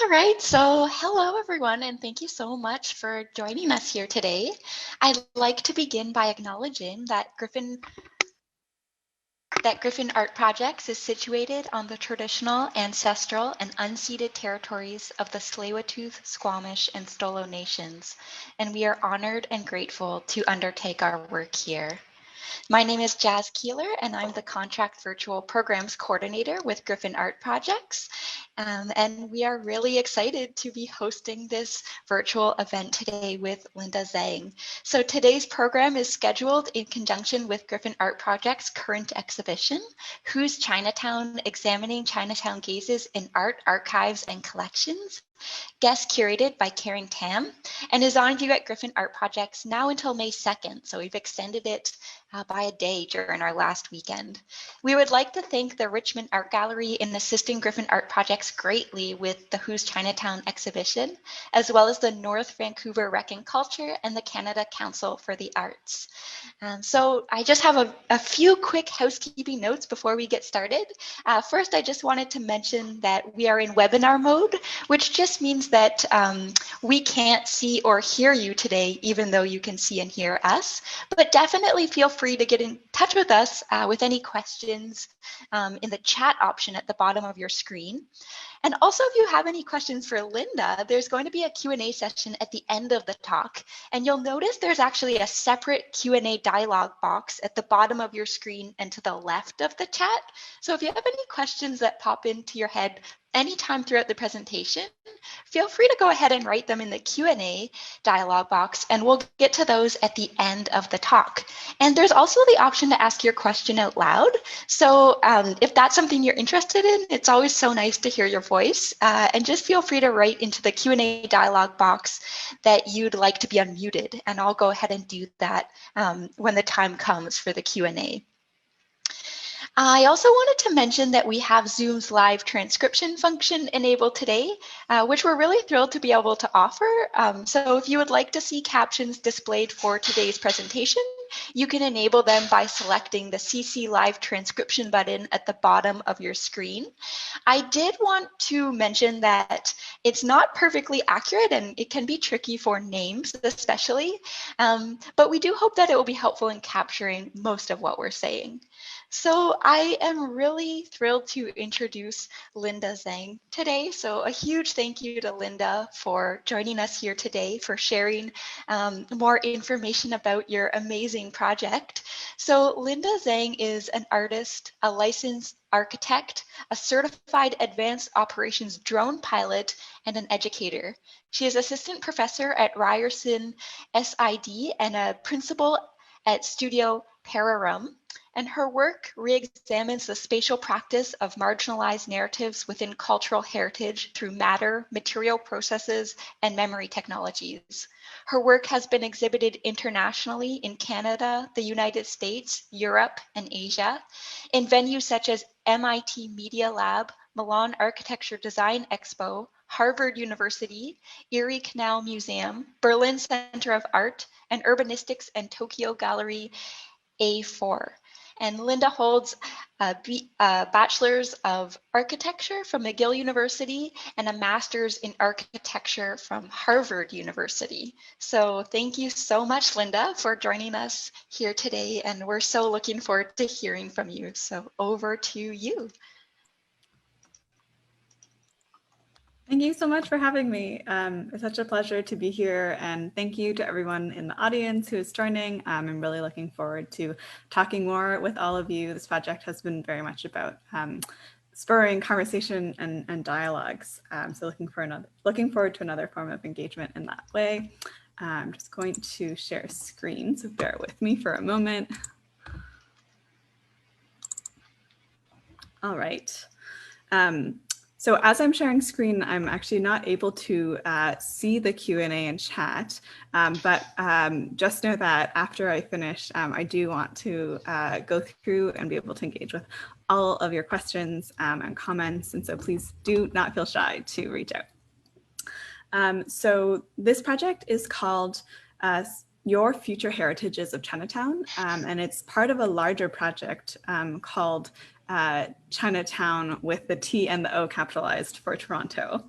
All right, so hello everyone, and thank you so much for joining us here today. I'd like to begin by acknowledging that Griffin Art Projects is situated on the traditional, ancestral, and unceded territories of the Tsleil-Waututh, Squamish, and Stolo nations, and we are honored and grateful to undertake our work here. My name is Jazz Keeler, and I'm the Contract Virtual Programs Coordinator with Griffin Art Projects. And we are really excited to be hosting this virtual event today with Linda Zhang. So today's program is scheduled in conjunction with Griffin Art Project's current exhibition, Who's Chinatown? Examining Chinatown Gazes in Art, Archives, and Collections, guest curated by Karen Tam, and is on view at Griffin Art Projects now until May 2nd. So we've extended it by a day during our last weekend. We would like to thank the Richmond Art Gallery in assisting Griffin Art Projects greatly with the Who's Chinatown exhibition, as well as the North Vancouver Rec and Culture and the Canada Council for the Arts. So I just have a few quick housekeeping notes before we get started. First, I just wanted to mention that we are in webinar mode, which just means that we can't see or hear you today, even though you can see and hear us. But definitely feel free to get in touch with us with any questions in the chat option at the bottom of your screen. And also, if you have any questions for Linda, there's going to be a Q&A session at the end of the talk. And you'll notice there's actually a separate Q&A dialog box at the bottom of your screen and to the left of the chat. So if you have any questions that pop into your head anytime throughout the presentation, feel free to go ahead and write them in the Q&A dialog box, and we'll get to those at the end of the talk. And there's also the option to ask your question out loud. So if that's something you're interested in, it's always so nice to hear your voice. And just feel free to write into the Q&A dialog box that you'd like to be unmuted, and I'll go ahead and do that when the time comes for the Q&A. I also wanted to mention that we have Zoom's live transcription function enabled today, which we're really thrilled to be able to offer. So if you would like to see captions displayed for today's presentation, you can enable them by selecting the CC Live Transcription button at the bottom of your screen. I did want to mention that it's not perfectly accurate, and it can be tricky for names especially, but we do hope that it will be helpful in capturing most of what we're saying. So I am really thrilled to introduce Linda Zhang today. So a huge thank you to Linda for joining us here today, for sharing more information about your amazing project. So Linda Zhang is an artist, a licensed architect, a certified advanced operations drone pilot, and an educator. She is assistant professor at Ryerson SID and a principal at Studio Pararum. And her work re-examines the spatial practice of marginalized narratives within cultural heritage through matter, material processes, and memory technologies. Her work has been exhibited internationally in Canada, the United States, Europe, and Asia, in venues such as MIT Media Lab, Milan Architecture Design Expo, Harvard University, Erie Canal Museum, Berlin Center of Art, and Urbanistics and Tokyo Gallery A4. And Linda holds a Bachelor's of Architecture from McGill University and a Master's in Architecture from Harvard University. So thank you so much, Linda, for joining us here today. And we're so looking forward to hearing from you. So over to you. Thank you so much for having me. It's such a pleasure to be here, and thank you to everyone in the audience who is joining. I'm really looking forward to talking more with all of you. This project has been very much about spurring conversation and dialogues. So looking forward to another form of engagement in that way. I'm just going to share a screen, so bear with me for a moment. All right. So as I'm sharing screen, I'm actually not able to see the Q&A and chat, but just know that after I finish, I do want to go through and be able to engage with all of your questions and comments, and so please do not feel shy to reach out. So this project is called Your Future Heritages of Chinatown, and it's part of a larger project called Chinatown with the T and the O capitalized for Toronto.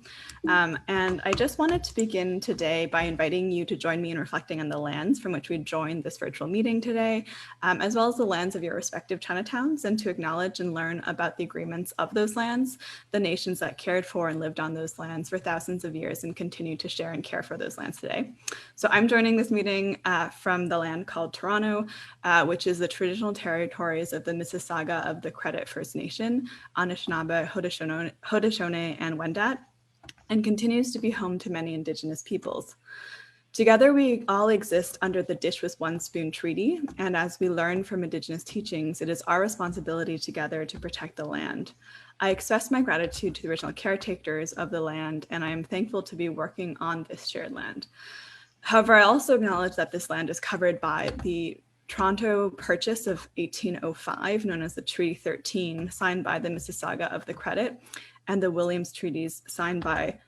And I just wanted to begin today by inviting you to join me in reflecting on the lands from which we joined this virtual meeting today, as well as the lands of your respective Chinatowns, and to acknowledge and learn about the agreements of those lands, the nations that cared for and lived on those lands for thousands of years and continue to share and care for those lands today. So I'm joining this meeting from the land called Toronto, which is the traditional territories of the Mississauga of the Credit First Nation, Anishinaabe, Haudenosaunee, and Wendat, and continues to be home to many Indigenous peoples. Together, we all exist under the Dish with One Spoon Treaty, and as we learn from Indigenous teachings, it is our responsibility together to protect the land. I express my gratitude to the original caretakers of the land, and I am thankful to be working on this shared land. However, I also acknowledge that this land is covered by the Toronto Purchase of 1805, known as the Treaty 13, signed by the Mississauga of the Credit, and the Williams Treaties signed by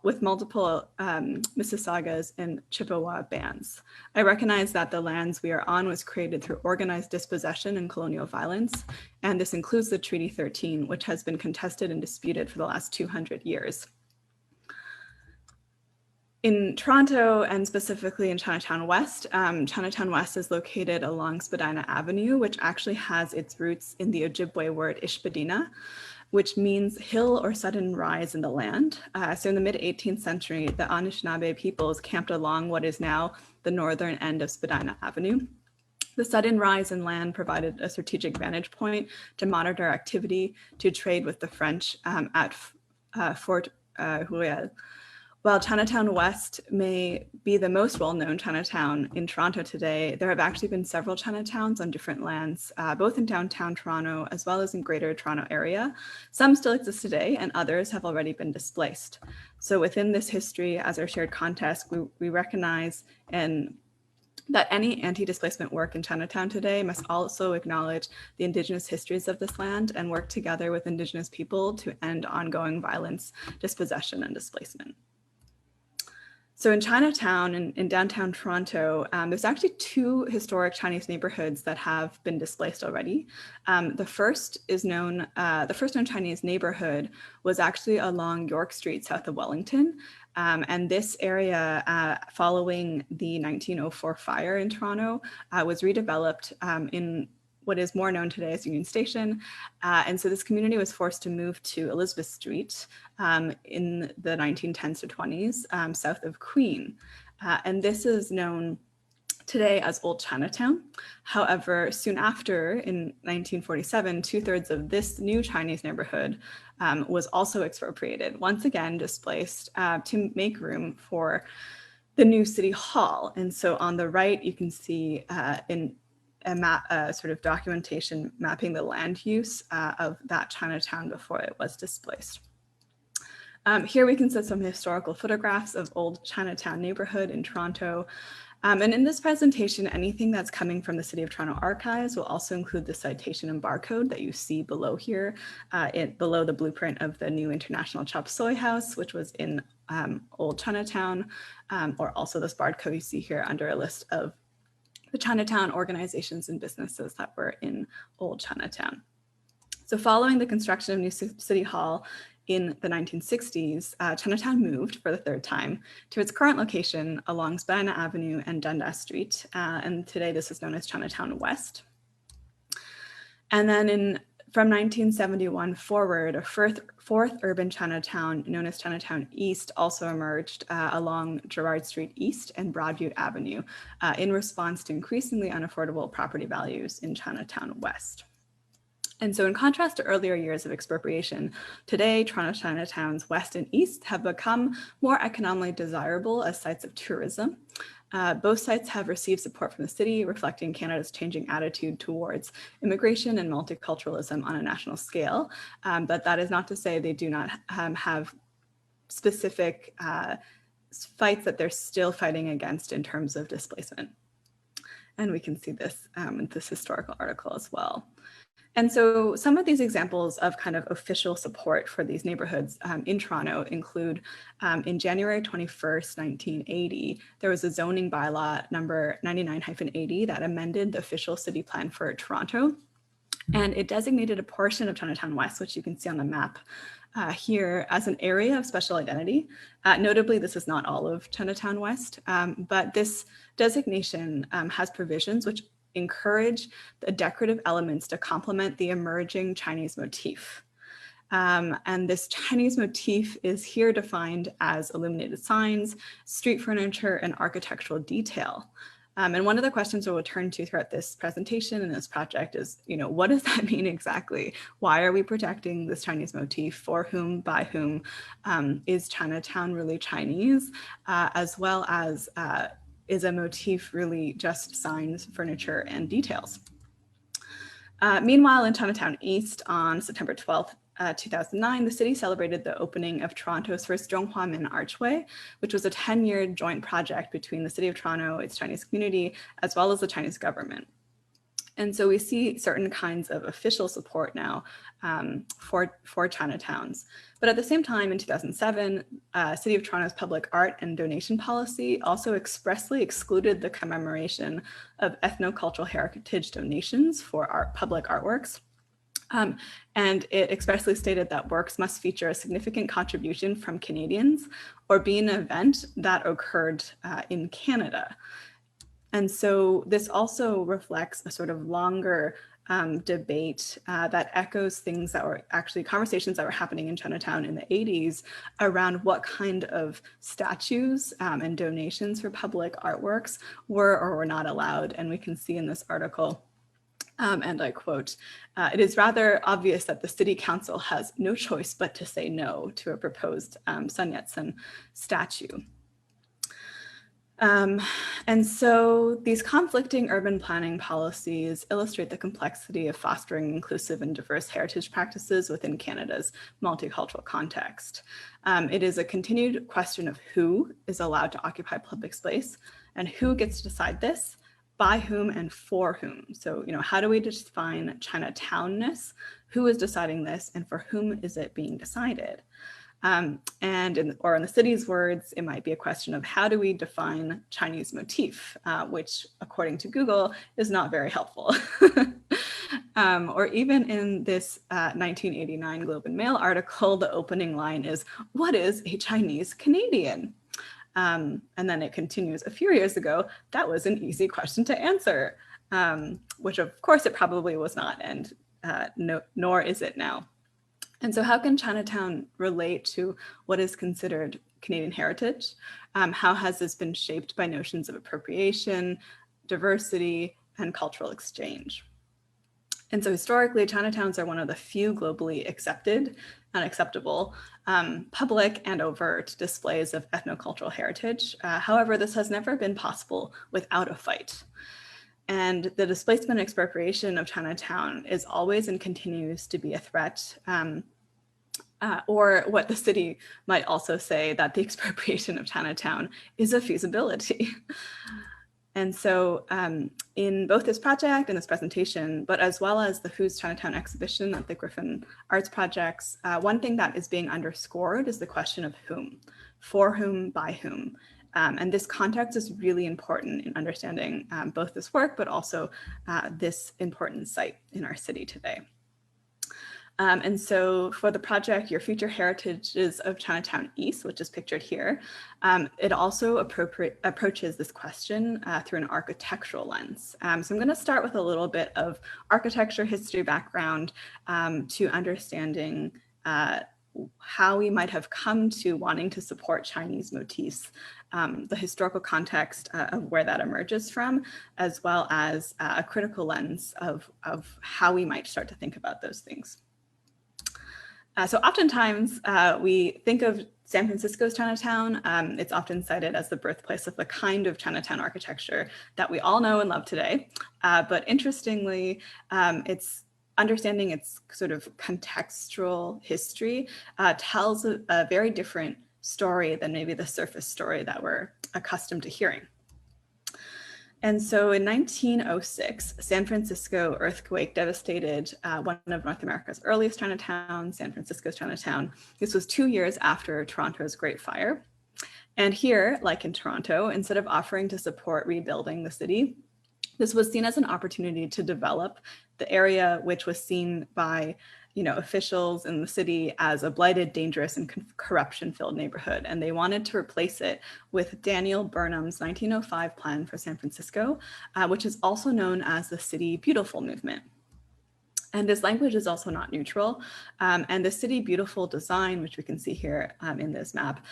with multiple Mississaugas and Chippewa bands. I recognize that the lands we are on was created through organized dispossession and colonial violence, and this includes the Treaty 13, which has been contested and disputed for the last 200 years. In Toronto, and specifically in Chinatown West, Chinatown West is located along Spadina Avenue, which actually has its roots in the Ojibwe word Ishpadina, which means hill or sudden rise in the land. So in the mid-18th century, the Anishinaabe peoples camped along what is now the northern end of Spadina Avenue. The sudden rise in land provided a strategic vantage point to monitor activity, to trade with the French at Fort Huel. While Chinatown West may be the most well-known Chinatown in Toronto today, there have actually been several Chinatowns on different lands, both in downtown Toronto as well as in Greater Toronto area. Some still exist today, and others have already been displaced. So within this history, as our shared context, we recognize that any anti-displacement work in Chinatown today must also acknowledge the Indigenous histories of this land and work together with Indigenous people to end ongoing violence, dispossession, and displacement. So in Chinatown, in downtown Toronto, there's actually two historic Chinese neighborhoods that have been displaced already. The first known Chinese neighborhood was actually along York Street, south of Wellington. And this area, following the 1904 fire in Toronto, was redeveloped in what is more known today as Union Station. And so this community was forced to move to Elizabeth Street in the 1910s to 20s, south of Queen. And this is known today as Old Chinatown. However, soon after, in 1947, 2/3 of this new Chinese neighborhood was also expropriated, once again displaced to make room for the new City Hall. And so on the right, you can see in a map, sort of documentation mapping the land use of that Chinatown before it was displaced. Here we can see some historical photographs of Old Chinatown neighborhood in Toronto. And in this presentation, anything that's coming from the City of Toronto Archives will also include the citation and barcode that you see below here, below the blueprint of the new International Chop Suey House, which was in Old Chinatown, or also this barcode you see here under a list of the Chinatown organizations and businesses that were in Old Chinatown. So following the construction of New City Hall in the 1960s, Chinatown moved for the third time to its current location along Spadina Avenue and Dundas Street. And today this is known as Chinatown West. And then from 1971 forward, a fourth urban Chinatown known as Chinatown East also emerged along Gerrard Street East and Broadview Avenue in response to increasingly unaffordable property values in Chinatown West. And so in contrast to earlier years of expropriation, today Toronto Chinatowns West and East have become more economically desirable as sites of tourism. Both sites have received support from the city, reflecting Canada's changing attitude towards immigration and multiculturalism on a national scale. But that is not to say they do not have specific fights that they're still fighting against in terms of displacement. And we can see this in this historical article as well. And so some of these examples of kind of official support for these neighborhoods in Toronto include in January 21st, 1980, there was a zoning bylaw number 99-80 that amended the official city plan for Toronto. And it designated a portion of Chinatown West, which you can see on the map here, as an area of special identity. Notably, this is not all of Chinatown West, but this designation has provisions which encourage the decorative elements to complement the emerging Chinese motif. And this Chinese motif is here defined as illuminated signs, street furniture, and architectural detail. And one of the questions we'll turn to throughout this presentation and this project is, what does that mean exactly? Why are we protecting this Chinese motif? For whom, by whom? Is Chinatown really Chinese? As well as, is a motif really just signs, furniture, and details? Meanwhile, in Chinatown East on September 12th, 2009, the city celebrated the opening of Toronto's first Zhonghua Archway, which was a 10-year joint project between the city of Toronto, its Chinese community, as well as the Chinese government. And so we see certain kinds of official support now for Chinatowns. But at the same time, in 2007, City of Toronto's public art and donation policy also expressly excluded the commemoration of ethnocultural heritage donations for public artworks. And it expressly stated that works must feature a significant contribution from Canadians or be an event that occurred in Canada. And so this also reflects a sort of longer debate that echoes things that were actually conversations that were happening in Chinatown in the 80s around what kind of statues and donations for public artworks were or were not allowed. And we can see in this article, and I quote, "It is rather obvious that the city council has no choice but to say no to a proposed Sun Yat-sen statue." And so these conflicting urban planning policies illustrate the complexity of fostering inclusive and diverse heritage practices within Canada's multicultural context. It is a continued question of who is allowed to occupy public space and who gets to decide this, by whom and for whom. So, how do we define Chinatownness? Who is deciding this and for whom is it being decided? And in the city's words, it might be a question of how do we define Chinese motif, which according to Google is not very helpful. Or even in this 1989 Globe and Mail article, the opening line is, "What is a Chinese Canadian?" And then it continues, "A few years ago, that was an easy question to answer," which of course it probably was not, and nor is it now. And so how can Chinatown relate to what is considered Canadian heritage? How has this been shaped by notions of appropriation, diversity, and cultural exchange? And so historically, Chinatowns are one of the few globally accepted and acceptable public and overt displays of ethnocultural heritage. However, this has never been possible without a fight. And the displacement and expropriation of Chinatown is always and continues to be a threat, or what the city might also say, that the expropriation of Chinatown is a feasibility. And so in both this project and this presentation, but as well as the Who's Chinatown exhibition at the Griffin Arts Projects, one thing that is being underscored is the question of whom, for whom, by whom. And this context is really important in understanding both this work, but also this important site in our city today. And so for the project, Your Future Heritages of Chinatown East, which is pictured here, it also approaches this question through an architectural lens. So I'm going to start with a little bit of architecture history background to understanding how we might have come to wanting to support Chinese motifs, the historical context of where that emerges from, as well as a critical lens of how we might start to think about those things. So oftentimes we think of San Francisco's Chinatown. It's often cited as the birthplace of the kind of Chinatown architecture that we all know and love today. But interestingly, it's understanding its sort of contextual history tells a very different story than maybe the surface story that we're accustomed to hearing. And so in 1906, San Francisco earthquake devastated one of North America's earliest Chinatowns, San Francisco's Chinatown. This was 2 years after Toronto's Great Fire. And here, like in Toronto, instead of offering to support rebuilding the city, this was seen as an opportunity to develop the area, which was seen by officials in the city as a blighted, dangerous, and corruption-filled neighborhood. And they wanted to replace it with Daniel Burnham's 1905 plan for San Francisco, which is also known as the City Beautiful movement. And this language is also not neutral. And the City Beautiful design, which we can see here in this map,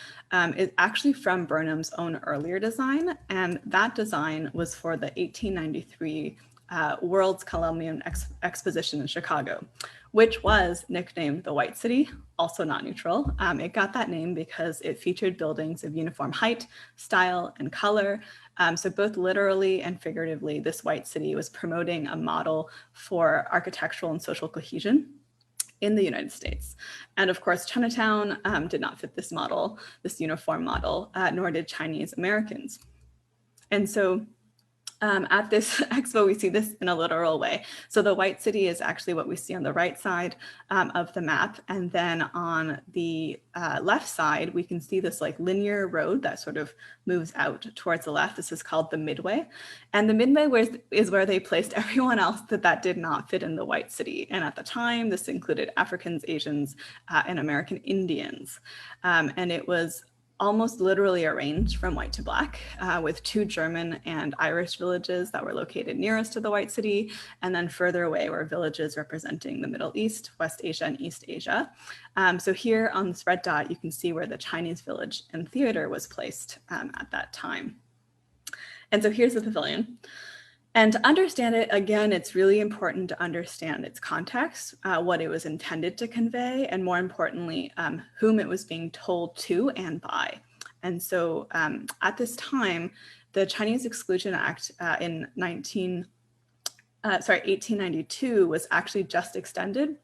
is actually from Burnham's own earlier design. And that design was for the 1893 World's Columbian Exposition in Chicago, which was nicknamed the White City, also not neutral. It got that name because it featured buildings of uniform height, style, and color. So both literally and figuratively, this White City was promoting a model for architectural and social cohesion in the United States. And of course, Chinatown did not fit this model, this uniform model, nor did Chinese Americans. And so at this expo, we see this in a literal way. So the White City is actually what we see on the right side of the map. And then on the left side, we can see this like linear road that sort of moves out towards the left. This is called the Midway. And the Midway is where they placed everyone else that did not fit in the White City. And at the time, this included Africans, Asians, and American Indians. And it was almost literally arranged from white to black, with 2 German and Irish villages that were located nearest to the White City, and then further away were villages representing the Middle East, West Asia, and East Asia. So here on this red dot, you can see where the Chinese village and theater was placed at that time. And so here's the pavilion. And to understand it, again, it's really important to understand its context, what it was intended to convey, and more importantly, whom it was being told to and by. And so at this time, the Chinese Exclusion Act in 1892 was actually just extended.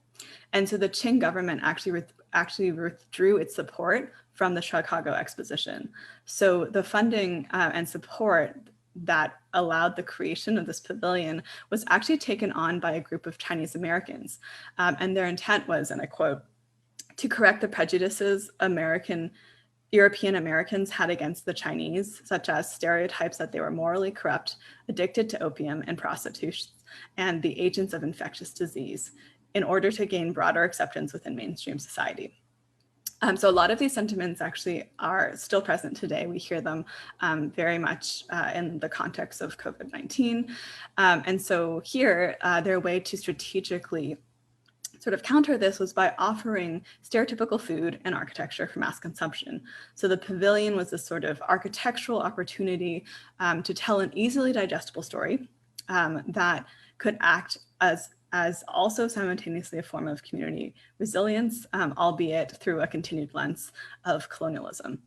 And so the Qing government actually withdrew its support from the Chicago Exposition. So the funding and support that allowed the creation of this pavilion was actually taken on by a group of Chinese Americans. And their intent was, and I quote, to correct the prejudices European Americans had against the Chinese, such as stereotypes that they were morally corrupt, addicted to opium and prostitution, and the agents of infectious disease, in order to gain broader acceptance within mainstream society. So a lot of these sentiments actually are still present today. We hear them very much in the context of COVID-19. And so here, their way to strategically sort of counter this was by offering stereotypical food and architecture for mass consumption. So the pavilion was this sort of architectural opportunity to tell an easily digestible story that could act as also simultaneously a form of community resilience, albeit through a continued lens of colonialism.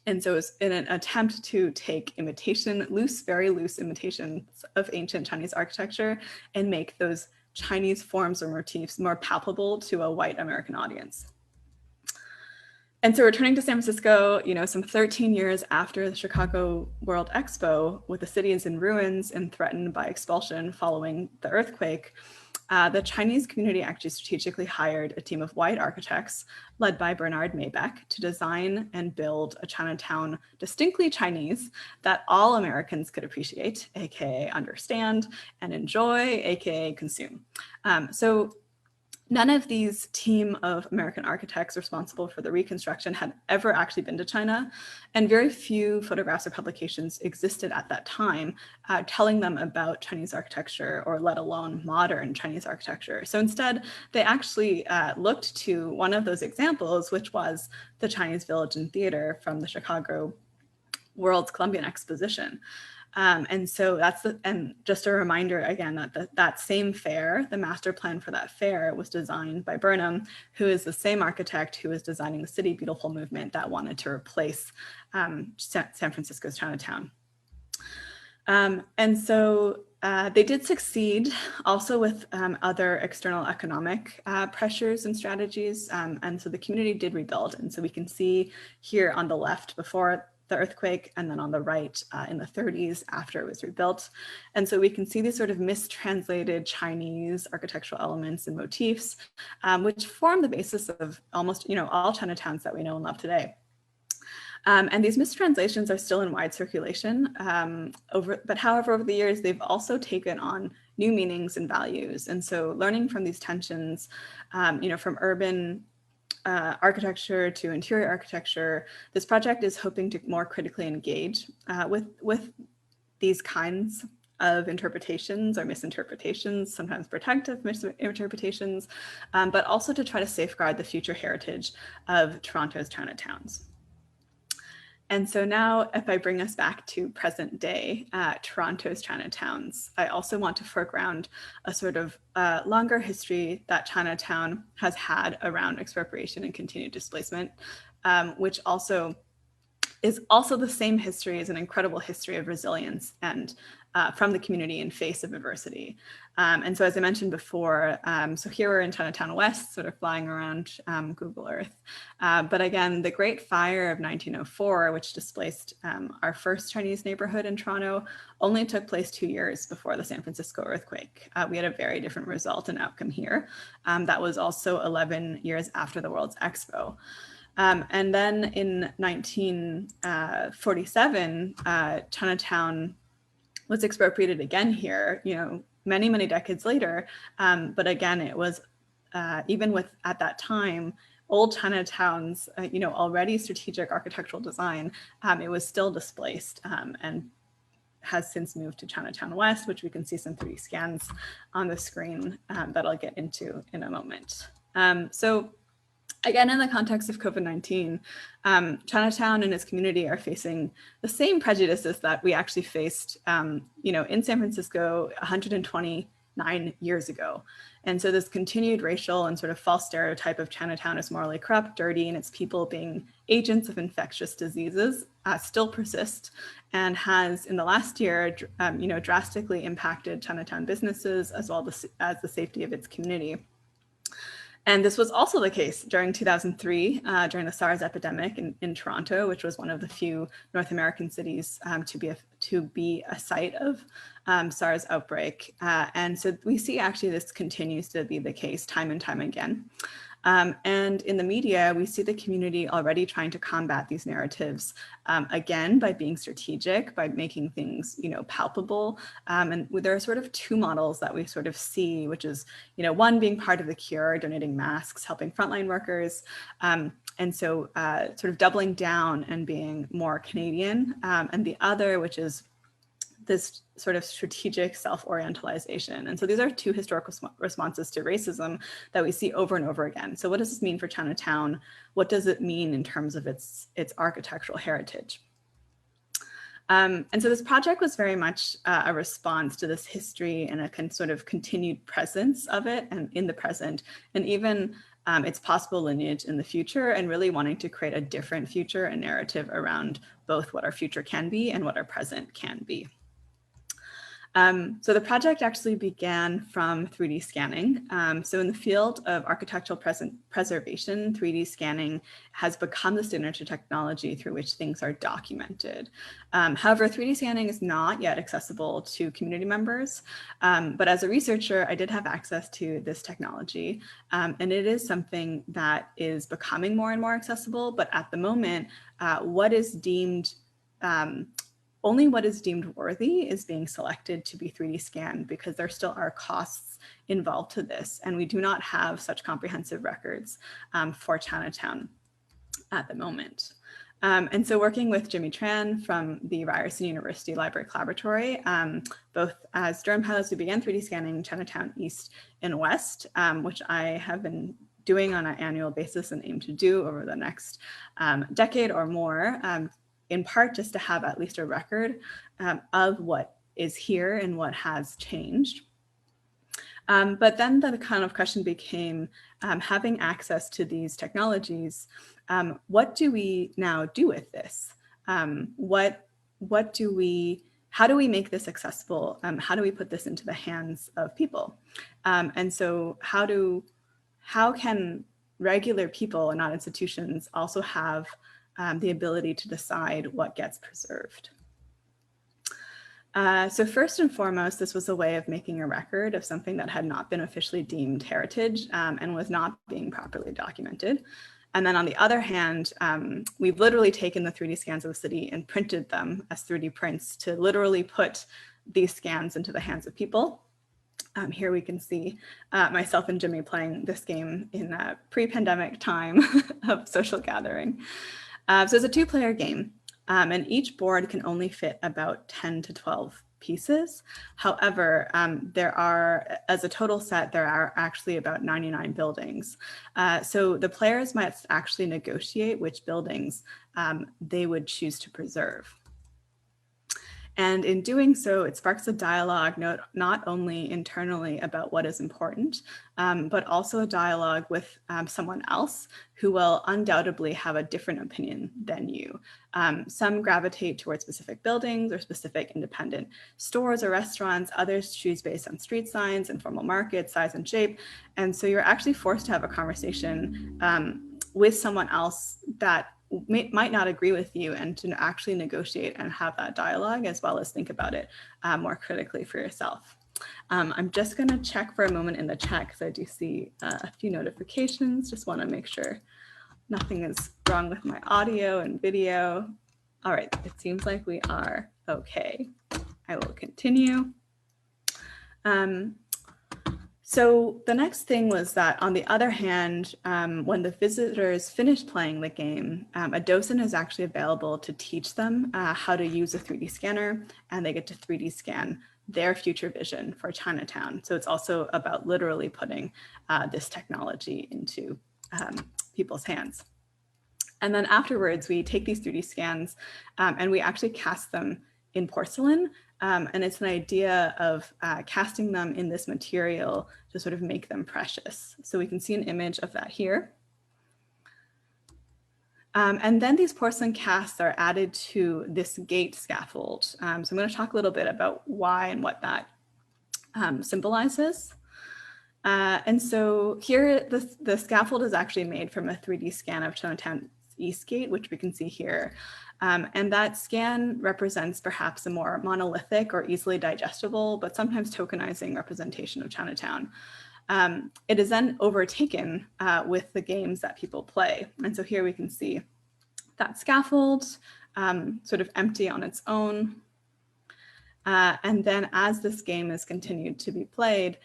And so it's in an attempt to take very loose imitations of ancient Chinese architecture and make those Chinese forms or motifs more palpable to a white American audience. And so returning to San Francisco, some 13 years after the Chicago World Expo, with the city is in ruins and threatened by expulsion following the earthquake, the Chinese community actually strategically hired a team of white architects led by Bernard Maybeck to design and build a Chinatown distinctly Chinese that all Americans could appreciate, aka understand, and enjoy, aka consume. So none of these team of American architects responsible for the reconstruction had ever actually been to China, and very few photographs or publications existed at that time telling them about Chinese architecture, or let alone modern Chinese architecture. So instead, they actually looked to one of those examples, which was the Chinese Village and Theater from the Chicago World's Columbian Exposition. And so and just a reminder again that that same fair, the master plan for that fair, was designed by Burnham, who is the same architect who is designing the City Beautiful movement that wanted to replace San Francisco's Chinatown. And so they did succeed also with other external economic pressures and strategies. And so the community did rebuild. And so we can see here on the left before the earthquake, and then on the right in the 30s after it was rebuilt. And so we can see these sort of mistranslated Chinese architectural elements and motifs, which form the basis of almost all Chinatowns that we know and love today. And these mistranslations are still in wide circulation. But however, over the years, they've also taken on new meanings and values. And so learning from these tensions, from urban architecture to interior architecture, this project is hoping to more critically engage with these kinds of interpretations or misinterpretations, sometimes protective misinterpretations, but also to try to safeguard the future heritage of Toronto's Chinatowns. And so now, if I bring us back to present day, Toronto's Chinatowns, I also want to foreground a sort of longer history that Chinatown has had around expropriation and continued displacement, which also is also the same history as an incredible history of resilience and from the community in face of adversity. And so as I mentioned before, so here we're in Chinatown West, sort of flying around Google Earth. But again, the Great Fire of 1904, which displaced our first Chinese neighborhood in Toronto, only took place 2 years before the San Francisco earthquake. We had a very different result and outcome here. That was also 11 years after the World's Expo. And then in 1947, Chinatown was expropriated again here, many, many decades later. But again, it was, even with, at that time, old Chinatowns, already strategic architectural design, it was still displaced and has since moved to Chinatown West, which we can see some 3D scans on the screen that I'll get into in a moment. So again, in the context of COVID-19, Chinatown and its community are facing the same prejudices that we actually faced, in San Francisco 129 years ago. And so this continued racial and sort of false stereotype of Chinatown as morally corrupt, dirty, and its people being agents of infectious diseases still persist and has, in the last year, drastically impacted Chinatown businesses as well as the safety of its community. And this was also the case during 2003, during the SARS epidemic in Toronto, which was one of the few North American cities to be a site of SARS outbreak. And so we see actually this continues to be the case time and time again. And in the media, we see the community already trying to combat these narratives, again, by being strategic, by making things, palpable. And there are sort of two models that we sort of see, which is, one being part of the cure, donating masks, helping frontline workers. And so sort of doubling down and being more Canadian. And the other, which is this sort of strategic self-orientalization. And so these are two historical responses to racism that we see over and over again. So what does this mean for Chinatown? What does it mean in terms of its architectural heritage? And so this project was very much a response to this history and a sort of continued presence of it and in the present, and even its possible lineage in the future, and really wanting to create a different future and narrative around both what our future can be and what our present can be. So the project actually began from 3D scanning. So in the field of architectural preservation, 3D scanning has become the signature technology through which things are documented. However, 3D scanning is not yet accessible to community members. But as a researcher, I did have access to this technology. And it is something that is becoming more and more accessible. But at the moment, only what is deemed worthy is being selected to be 3D scanned, because there still are costs involved to this. And we do not have such comprehensive records for Chinatown at the moment. And so working with Jimmy Tran from the Ryerson University Library Collaboratory, both as Durham pilots, we began 3D scanning Chinatown East and West, which I have been doing on an annual basis and aim to do over the next decade or more, in part just to have at least a record of what is here and what has changed. But then the kind of question became, having access to these technologies, what do we now do with this? How do we make this accessible? How do we put this into the hands of people? And so how can regular people and not institutions also have the ability to decide what gets preserved? So first and foremost, this was a way of making a record of something that had not been officially deemed heritage and was not being properly documented. And then on the other hand, we've literally taken the 3D scans of the city and printed them as 3D prints to literally put these scans into the hands of people. Here we can see myself and Jimmy playing this game in a pre-pandemic time of social gathering. So it's a 2-player game, and each board can only fit about 10 to 12 pieces. However, there are, as a total set, there are actually about 99 buildings. So the players might actually negotiate which buildings they would choose to preserve. And in doing so, it sparks a dialogue not only internally about what is important, but also a dialogue with someone else who will undoubtedly have a different opinion than you. Some gravitate towards specific buildings or specific independent stores or restaurants. Others choose based on street signs, informal markets, size and shape. And so you're actually forced to have a conversation with someone else that might not agree with you, and to actually negotiate and have that dialogue, as well as think about it more critically for yourself. I'm just going to check for a moment in the chat because I do see a few notifications. Just want to make sure nothing is wrong with my audio and video. All right, it seems like we are okay. I will continue. So the next thing was that, on the other hand, when the visitors finish playing the game, a docent is actually available to teach them how to use a 3D scanner, and they get to 3D scan their future vision for Chinatown. So it's also about literally putting this technology into people's hands. And then afterwards, we take these 3D scans and we actually cast them in porcelain. And it's an idea of casting them in this material to sort of make them precious. So we can see an image of that here. And then these porcelain casts are added to this gate scaffold. So I'm going to talk a little bit about why and what that symbolizes. And so here, the scaffold is actually made from a 3D scan of Chinatown East Gate, which we can see here. And that scan represents perhaps a more monolithic or easily digestible, but sometimes tokenizing representation of Chinatown. It is then overtaken with the games that people play. And so here we can see that scaffold sort of empty on its own. And then as this game is continued to be played,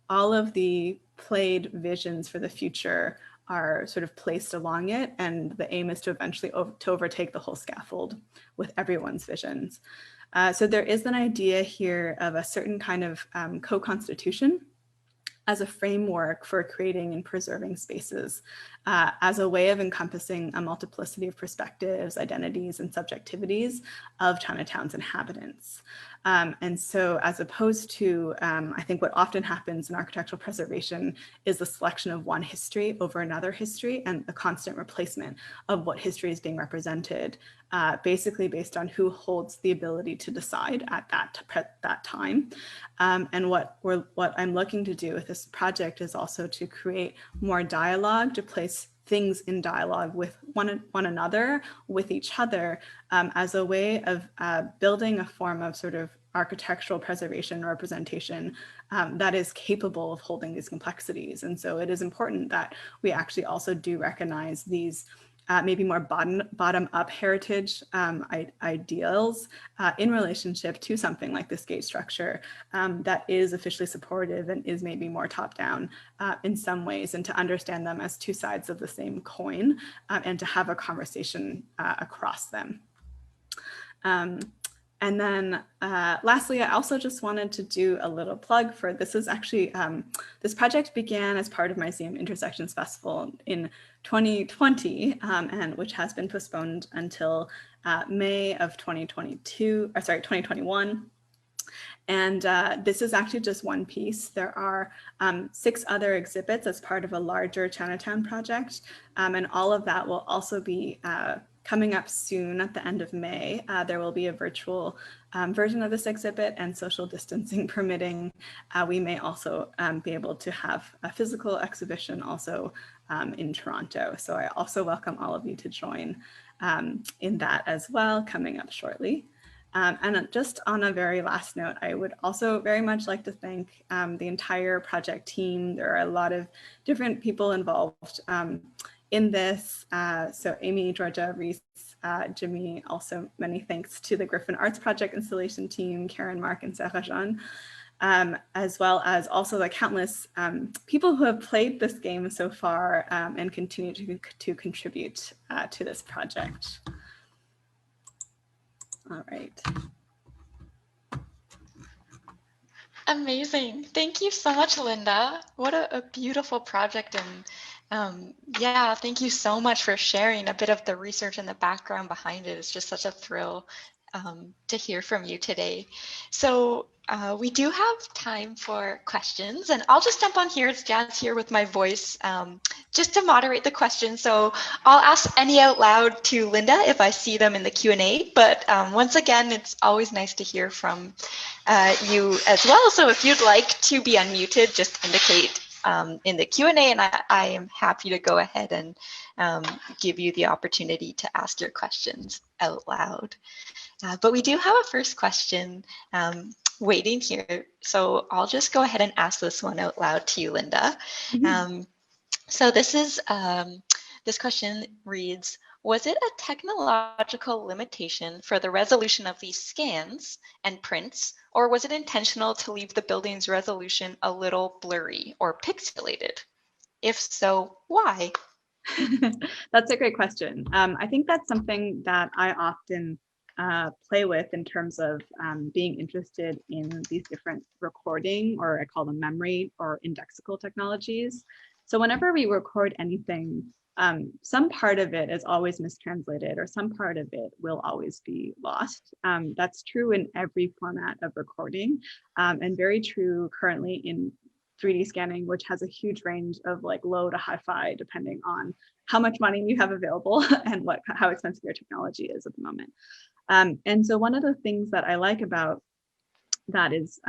all of the played visions for the future are sort of placed along it, and the aim is to eventually overtake the whole scaffold with everyone's visions. So there is an idea here of a certain kind of co-constitution as a framework for creating and preserving spaces, as a way of encompassing a multiplicity of perspectives, identities, and subjectivities of Chinatown's inhabitants. And so, as opposed to, I think what often happens in architectural preservation is the selection of one history over another history, and the constant replacement of what history is being represented, basically based on who holds the ability to decide at that time. And what I'm looking to do with this project is also to create more dialogue, to place things in dialogue with one another, with each other, as a way of building a form of sort of architectural preservation or representation that is capable of holding these complexities. And so it is important that we actually also do recognize these maybe more bottom-up heritage ideals in relationship to something like this gate structure that is officially supportive and is maybe more top-down in some ways, and to understand them as two sides of the same coin, and to have a conversation across them. And then lastly, I also just wanted to do a little plug for, this is actually, this project began as part of my Museum Intersections Festival in 2020, and which has been postponed until May of 2021. And this is actually just one piece. There are 6 other exhibits as part of a larger Chinatown project, and all of that will also be coming up soon at the end of May. There will be a virtual version of this exhibit, and social distancing permitting, we may also be able to have a physical exhibition also in Toronto. So I also welcome all of you to join in that as well, coming up shortly. And just on a very last note, I would also very much like to thank the entire project team. There are a lot of different people involved in this. So Amy, Georgia, Reese, Jimmy, also many thanks to the Griffin Arts Project installation team, Karen, Mark, and Sarah Jean. as well as also the countless people who have played this game so far and continue to contribute to this project. All right. Amazing. Thank you so much, Linda. What a beautiful project. And yeah, thank you so much for sharing a bit of the research and the background behind it. It's just such a thrill to hear from you today. So we do have time for questions, and I'll just jump on here. It's Jazz here with my voice just to moderate the questions. So I'll ask any out loud to Linda if I see them in the Q&A. But once again, it's always nice to hear from you as well. So if you'd like to be unmuted, just indicate in the Q&A, and I am happy to go ahead and give you the opportunity to ask your questions out loud. But we do have a first question waiting here. So I'll just go ahead and ask this one out loud to you, Linda. Mm-hmm. So this question reads, was it a technological limitation for the resolution of these scans and prints, or was it intentional to leave the building's resolution a little blurry or pixelated? If so, why? That's a great question. I think that's something that I often play with in terms of being interested in these different recording, or I call them memory or indexical technologies. So whenever we record anything, some part of it is always mistranslated, or some part of it will always be lost. That's true in every format of recording, and very true currently in 3D scanning, which has a huge range of like low to hi-fi, depending on how much money you have available and how expensive your technology is at the moment. And so one of the things that I like about that is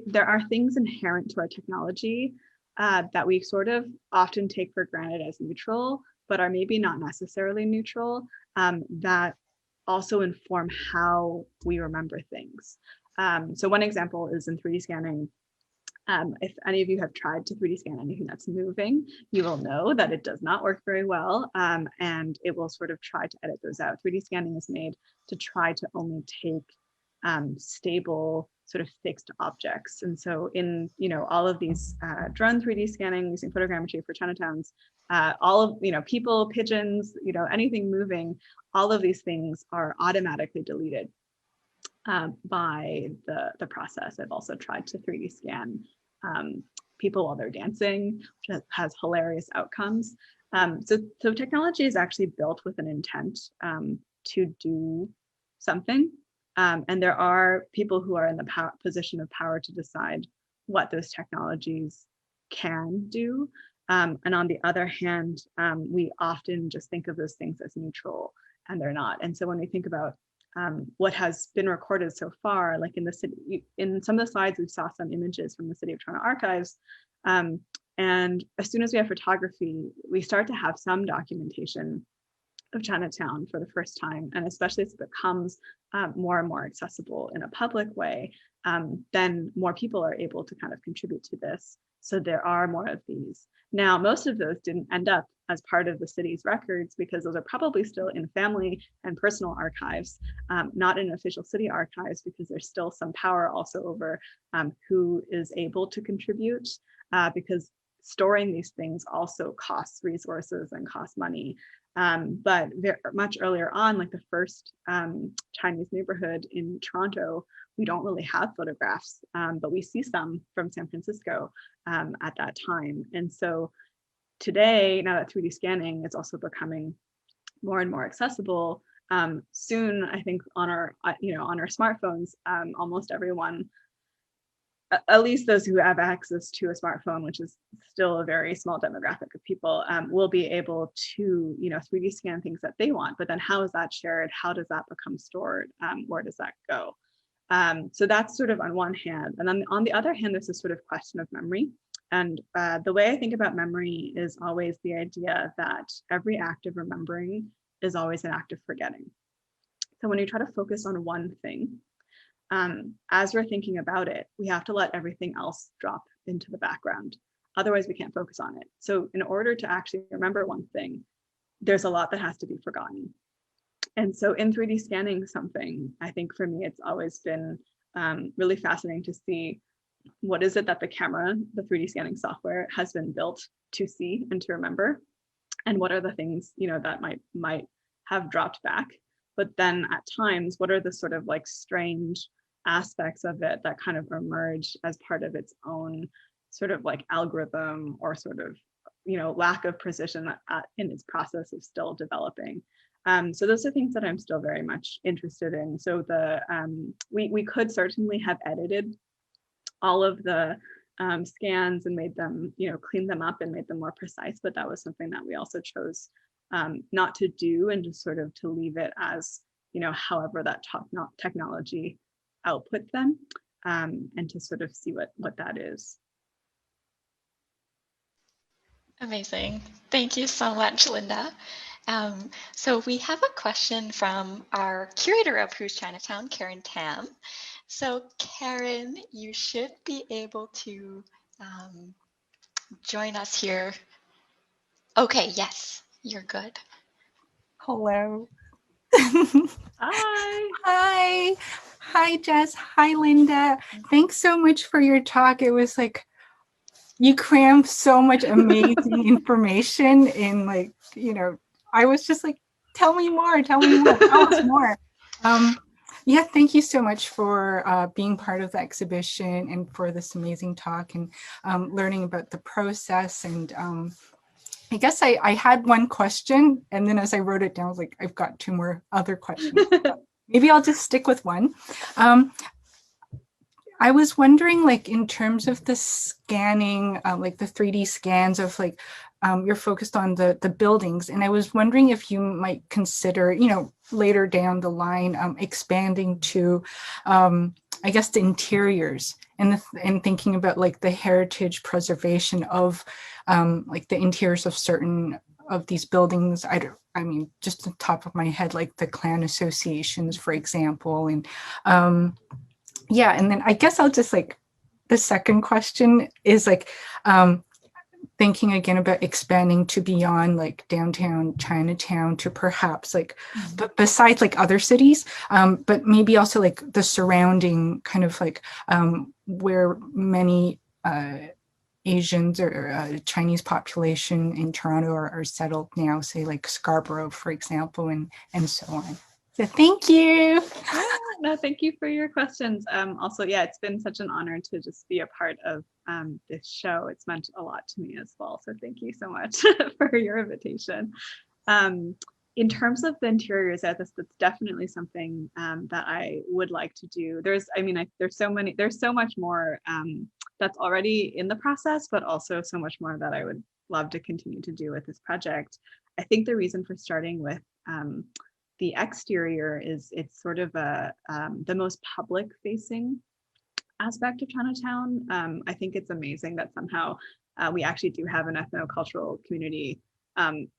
there are things inherent to our technology that we sort of often take for granted as neutral, but are maybe not necessarily neutral, that also inform how we remember things. So one example is in 3D scanning. If any of you have tried to 3D scan anything that's moving, you will know that it does not work very well, and it will sort of try to edit those out. 3D scanning is made to try to only take stable, sort of fixed objects. And so in all of these drone 3D scanning using photogrammetry for Chinatowns, all of people, pigeons, anything moving, all of these things are automatically deleted by the process. I've also tried to 3D scan people while they're dancing, which has hilarious outcomes. So technology is actually built with an intent to do something. And there are people who are in the position of power to decide what those technologies can do. And on the other hand, we often just think of those things as neutral, and they're not. And so when we think about what has been recorded so far, like in the city, in some of the slides, we saw some images from the City of Toronto archives. And as soon as we have photography, we start to have some documentation of Chinatown for the first time. And especially as it becomes more and more accessible in a public way, then more people are able to kind of contribute to this. So there are more of these. Now, most of those didn't end up as part of the city's records because those are probably still in family and personal archives, not in official city archives, because there's still some power also over who is able to contribute, because storing these things also costs resources and costs money. But much earlier on, like the first Chinese neighborhood in Toronto, we don't really have photographs, but we see some from San Francisco at that time. And so today, now that 3D scanning is also becoming more and more accessible, soon I think on our smartphones, almost everyone, at least those who have access to a smartphone, which is still a very small demographic of people, will be able to 3D scan things that they want. But then how is that shared? How does that become stored? Where does that go? So that's sort of on one hand. And then on the other hand, there's this sort of question of memory. And the way I think about memory is always the idea that every act of remembering is always an act of forgetting. So when you try to focus on one thing, as we're thinking about it, we have to let everything else drop into the background. Otherwise, we can't focus on it. So in order to actually remember one thing, there's a lot that has to be forgotten. And so in 3D scanning something, I think for me, it's always been really fascinating to see what is it that the camera, the 3D scanning software, has been built to see and to remember, and what are the things, you know, that might have dropped back. But then at times, what are the sort of like strange aspects of it that kind of emerge as part of its own sort of like algorithm, or sort of, you know, lack of precision in its process of still developing. So those are things that I'm still very much interested in. So the we could certainly have edited all of the scans and made them, you know, cleaned them up and made them more precise, but that was something that we also chose not to do, and just sort of to leave it as, you know, however that technology outputs them, and to sort of see what that is. Amazing. Thank you so much, Linda. So we have a question from our curator of Who's Chinatown, Karen Tam. So Karen, you should be able to join us here. Okay, yes, you're good. Hello. Hi. Hi. Hi, Jess. Hi, Linda. Thanks so much for your talk. It was like, you crammed so much amazing information in, like, you know, I was just like, tell me more, tell us more. Yeah, thank you so much for being part of the exhibition and for this amazing talk, and learning about the process. And I guess I had one question, and then as I wrote it down, I was like, I've got two more other questions. Maybe I'll just stick with one. I was wondering, like, in terms of the scanning, like the 3D scans of, like, you're focused on the buildings, and I was wondering if you might consider, you know, later down the line, expanding to, I guess, the interiors, and thinking about like the heritage preservation of, like the interiors of certain of these buildings. I mean, just on top of my head, like the clan associations, for example, and yeah, and then I guess I'll just, like, the second question is like, thinking again about expanding to beyond like downtown Chinatown, to perhaps like, but besides like other cities, but maybe also like the surrounding kind of like where many Asians or Chinese population in Toronto are settled now, say like Scarborough, for example, and so on. So thank you. Yeah, no, thank you for your questions. Also, yeah, it's been such an honor to just be a part of this show. It's meant a lot to me as well. So thank you so much for your invitation. In terms of the interiors, that's definitely something that I would like to do. There's so much more that's already in the process, but also so much more that I would love to continue to do with this project. I think the reason for starting with the exterior is it's sort of the most public facing aspect of Chinatown. I think it's amazing that somehow we actually do have an ethnocultural community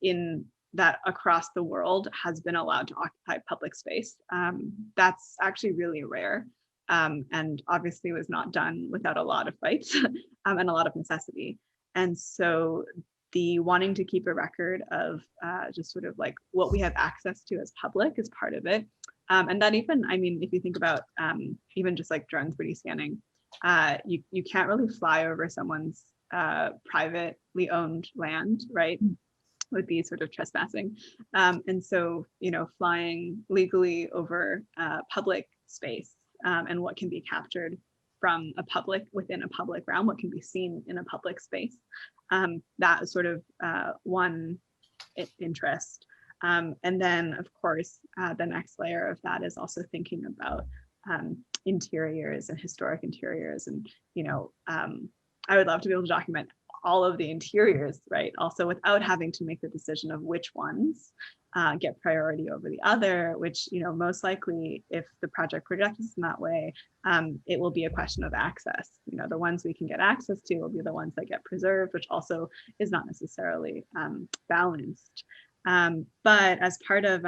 in that across the world has been allowed to occupy public space. That's actually really rare, and obviously was not done without a lot of fights and a lot of necessity. And so the wanting to keep a record of just sort of like what we have access to as public is part of it. And that even, I mean, if you think about even just like drone 3D scanning, you can't really fly over someone's privately owned land, right? Would be sort of trespassing. And so, you know, flying legally over public space and what can be captured from a public, within a public realm, what can be seen in a public space. That is sort of one interest. And then, of course, the next layer of that is also thinking about interiors and historic interiors. And, you know, I would love to be able to document all of the interiors, right? Also without having to make the decision of which ones get priority over the other, which, you know, most likely if the project projects in that way, it will be a question of access. You know, the ones we can get access to will be the ones that get preserved, which also is not necessarily balanced. But as part of,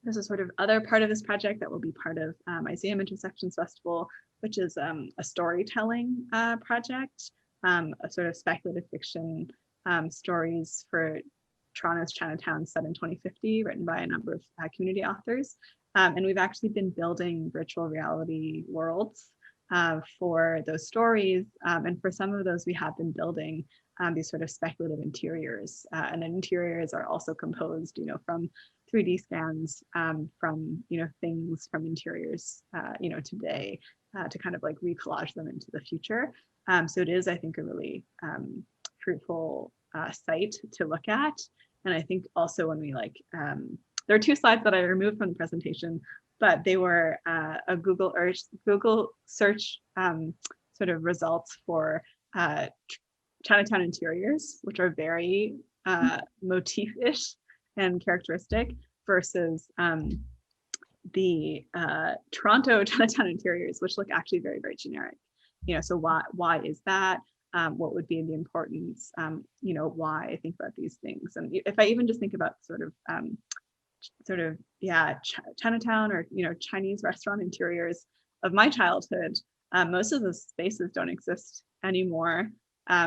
there's a sort of other part of this project that will be part of Museum Intersections Festival, which is a storytelling project, a sort of speculative fiction stories for Toronto's Chinatown set in 2050, written by a number of community authors. And we've actually been building virtual reality worlds for those stories. And for some of those, we have been building these sort of speculative interiors. And interiors are also composed, from 3D scans from, things from interiors, today to kind of like recollage them into the future. So it is, I think, a really fruitful site to look at. And I think also when we there are two slides that I removed from the presentation, but they were a Google search sort of results for Chinatown interiors, which are very motif-ish and characteristic, versus the Toronto Chinatown interiors, which look actually very, very generic. So why is that? What would be the importance? Why I think about these things, and if I even just think about Chinatown or Chinese restaurant interiors of my childhood, most of the spaces don't exist anymore.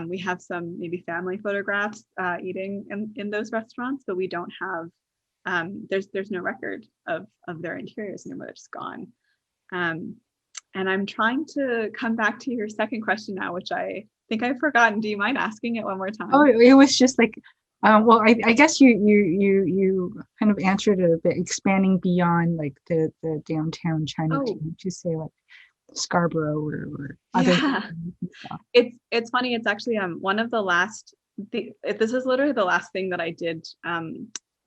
We have some maybe family photographs eating in those restaurants, but we don't have there's no record of their interiors anymore. They're just gone. And I'm trying to come back to your second question now, which I think I've forgotten. Do you mind asking it one more time? Oh, it was just like, well, I guess you kind of answered it a bit, expanding beyond like the downtown Chinatown to say like Scarborough or other stuff. It's funny. It's actually one of the last. This is literally the last thing that I did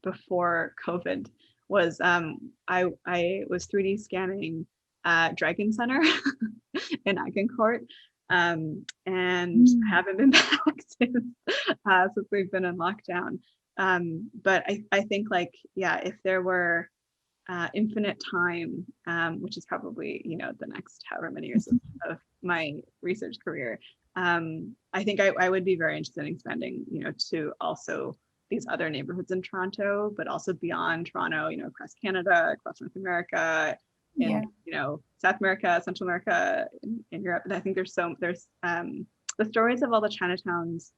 before COVID was I was 3D scanning Dragon Center in Agincourt. And I haven't been back since we've been in lockdown. But I think if there were infinite time, which is probably, the next however many years of my research career, I think I would be very interested in expanding, to also these other neighborhoods in Toronto, but also beyond Toronto, across Canada, across North America, in South America, Central America, in Europe. And I think there's the stories of all the Chinatowns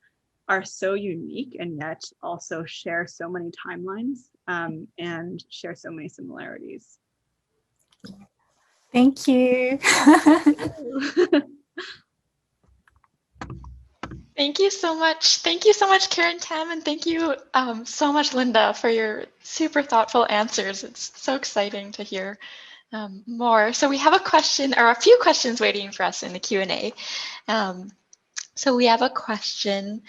are so unique, and yet also share so many timelines and share so many similarities. Thank you. Thank you so much. Thank you so much, Karen Tam, and thank you so much, Linda, for your super thoughtful answers. It's so exciting to hear more. So we have a question, or a few questions waiting for us in the Q&A. So we have a question.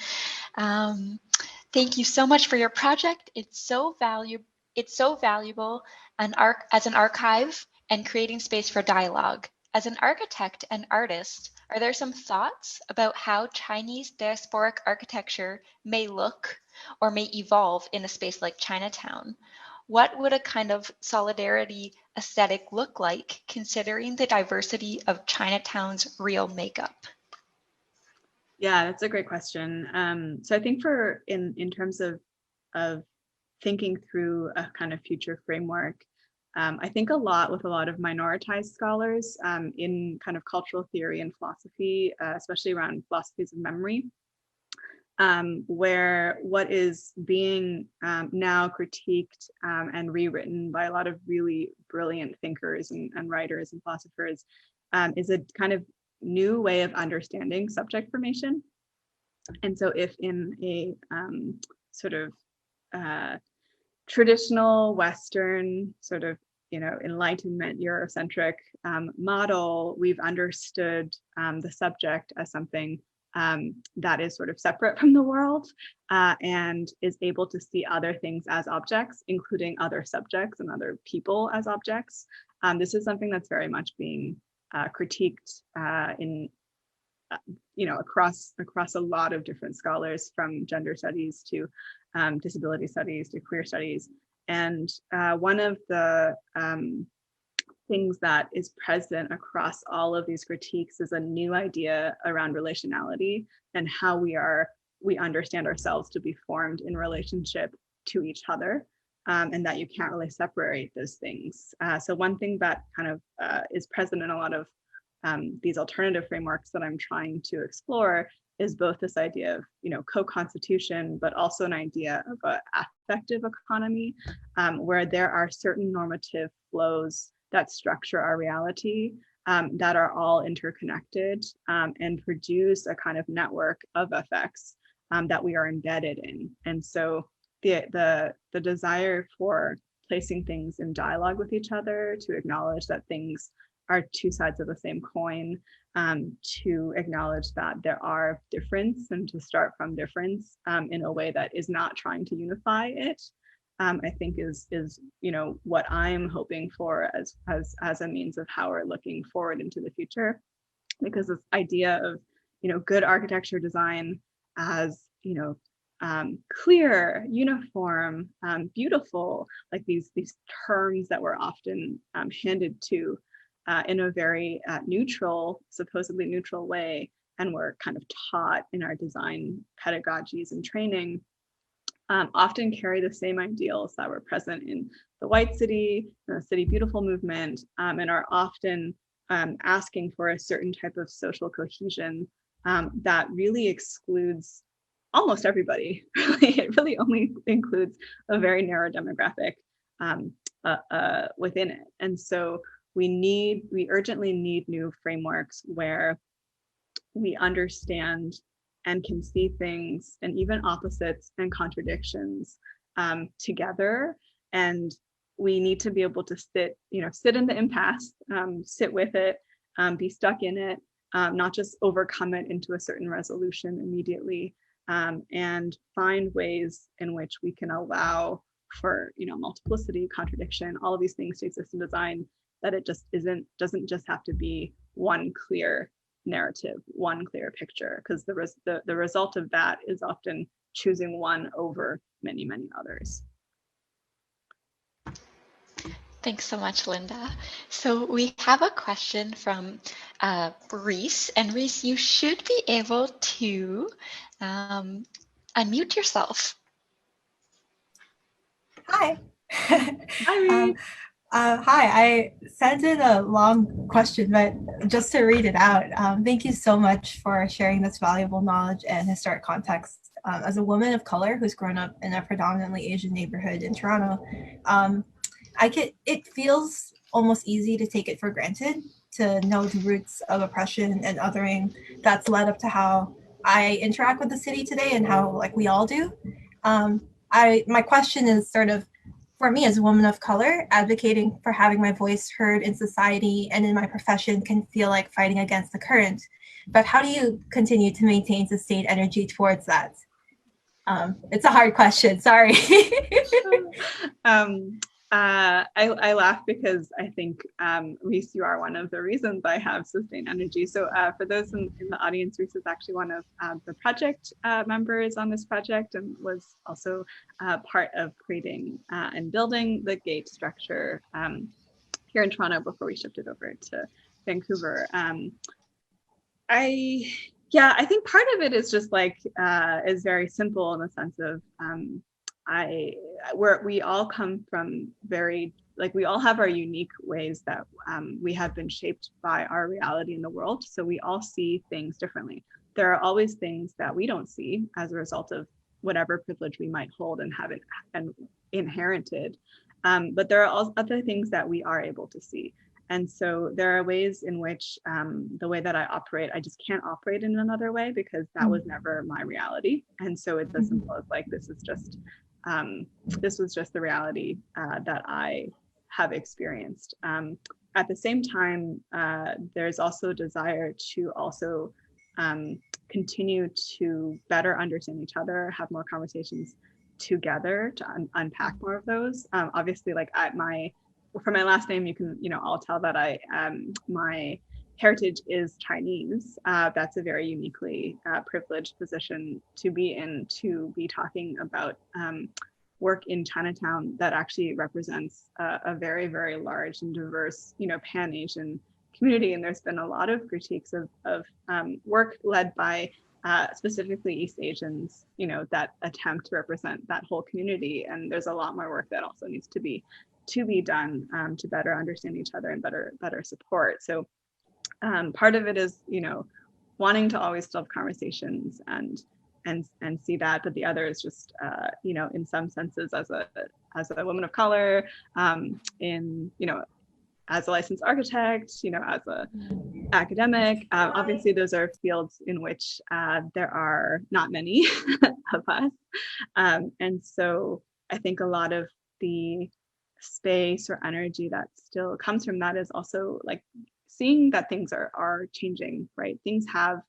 Thank you so much for your project. It's so valuable as an archive and creating space for dialogue. As an architect and artist, are there some thoughts about how Chinese diasporic architecture may look or may evolve in a space like Chinatown? What would a kind of solidarity aesthetic look like, considering the diversity of Chinatown's real makeup? Yeah, that's a great question. So I think in terms of thinking through a kind of future framework, I think with a lot of minoritized scholars in kind of cultural theory and philosophy, especially around philosophies of memory, where what is being now critiqued and rewritten by a lot of really brilliant thinkers and writers and philosophers is a kind of new way of understanding subject formation. And so if in a sort of traditional Western sort of, Enlightenment Eurocentric model, we've understood the subject as something that is sort of separate from the world and is able to see other things as objects, including other subjects and other people as objects. This is something that's very much being critiqued in across a lot of different scholars, from gender studies to disability studies to queer studies. And one of the things that is present across all of these critiques is a new idea around relationality and how we understand ourselves to be formed in relationship to each other, and that you can't really separate those things. So one thing that kind of is present in a lot of these alternative frameworks that I'm trying to explore is both this idea of, co-constitution, but also an idea of an affective economy, where there are certain normative flows that structure our reality, that are all interconnected, and produce a kind of network of effects that we are embedded in. And so the desire for placing things in dialogue with each other, to acknowledge that things are two sides of the same coin, to acknowledge that there are difference and to start from difference in a way that is not trying to unify it, I think is what I'm hoping for as a means of how we're looking forward into the future. Because this idea of good architecture design as clear, uniform, beautiful, like these terms that we're often handed to in a very supposedly neutral way, and we're kind of taught in our design pedagogies and training, often carry the same ideals that were present in the White City, the City Beautiful movement, and are often asking for a certain type of social cohesion that really excludes almost everybody. It really only includes a very narrow demographic within it. And so we urgently need new frameworks where we understand and can see things and even opposites and contradictions together. And we need to be able to sit in the impasse, sit with it, be stuck in it, not just overcome it into a certain resolution immediately, and find ways in which we can allow for multiplicity, contradiction, all of these things to exist in design, that it just doesn't just have to be one clear narrative, one clear picture, because the result of that is often choosing one over many, many others. Thanks so much, Linda. So we have a question from Reese, and Reese, you should be able to unmute yourself. Hi. Hi, Reese. Hi, I sent in a long question, but just to read it out, thank you so much for sharing this valuable knowledge and historic context. As a woman of color who's grown up in a predominantly Asian neighborhood in Toronto, it feels almost easy to take it for granted to know the roots of oppression and othering that's led up to how I interact with the city today and how, like, we all do. My question is sort of, for me as a woman of color, advocating for having my voice heard in society and in my profession can feel like fighting against the current. But how do you continue to maintain sustained energy towards that? It's a hard question, sorry. I laugh because I think, Reese, you are one of the reasons I have sustained energy. So for those in the audience, Reese is actually one of the project members on this project, and was also part of creating and building the gate structure here in Toronto before we shifted over to Vancouver. I think part of it is just like, is very simple in the sense of, we all come from we all have our unique ways that we have been shaped by our reality in the world. So we all see things differently. There are always things that we don't see as a result of whatever privilege we might hold and have it and inherited. But there are also other things that we are able to see. And so there are ways in which the way that I operate, I just can't operate in another way, because that was never my reality. And so it's as simple as like, this was just the reality that I have experienced. At the same time, there's also a desire to also continue to better understand each other, have more conversations together to unpack more of those. Obviously, like for my last name, you can, I'll tell that my heritage is Chinese. That's a very uniquely privileged position to be in, to be talking about work in Chinatown that actually represents a very, very large and diverse, Pan-Asian community. And there's been a lot of critiques of work led by specifically East Asians, that attempt to represent that whole community. And there's a lot more work that also needs to be done to better understand each other and better support. So part of it is, wanting to always still have conversations and see that, but the other is just you know, in some senses as a woman of color, in, you know, as a licensed architect, you know, as a academic. Obviously, those are fields in which there are not many of us. And so I think a lot of the space or energy that still comes from that is also like seeing that things are changing, right? Things have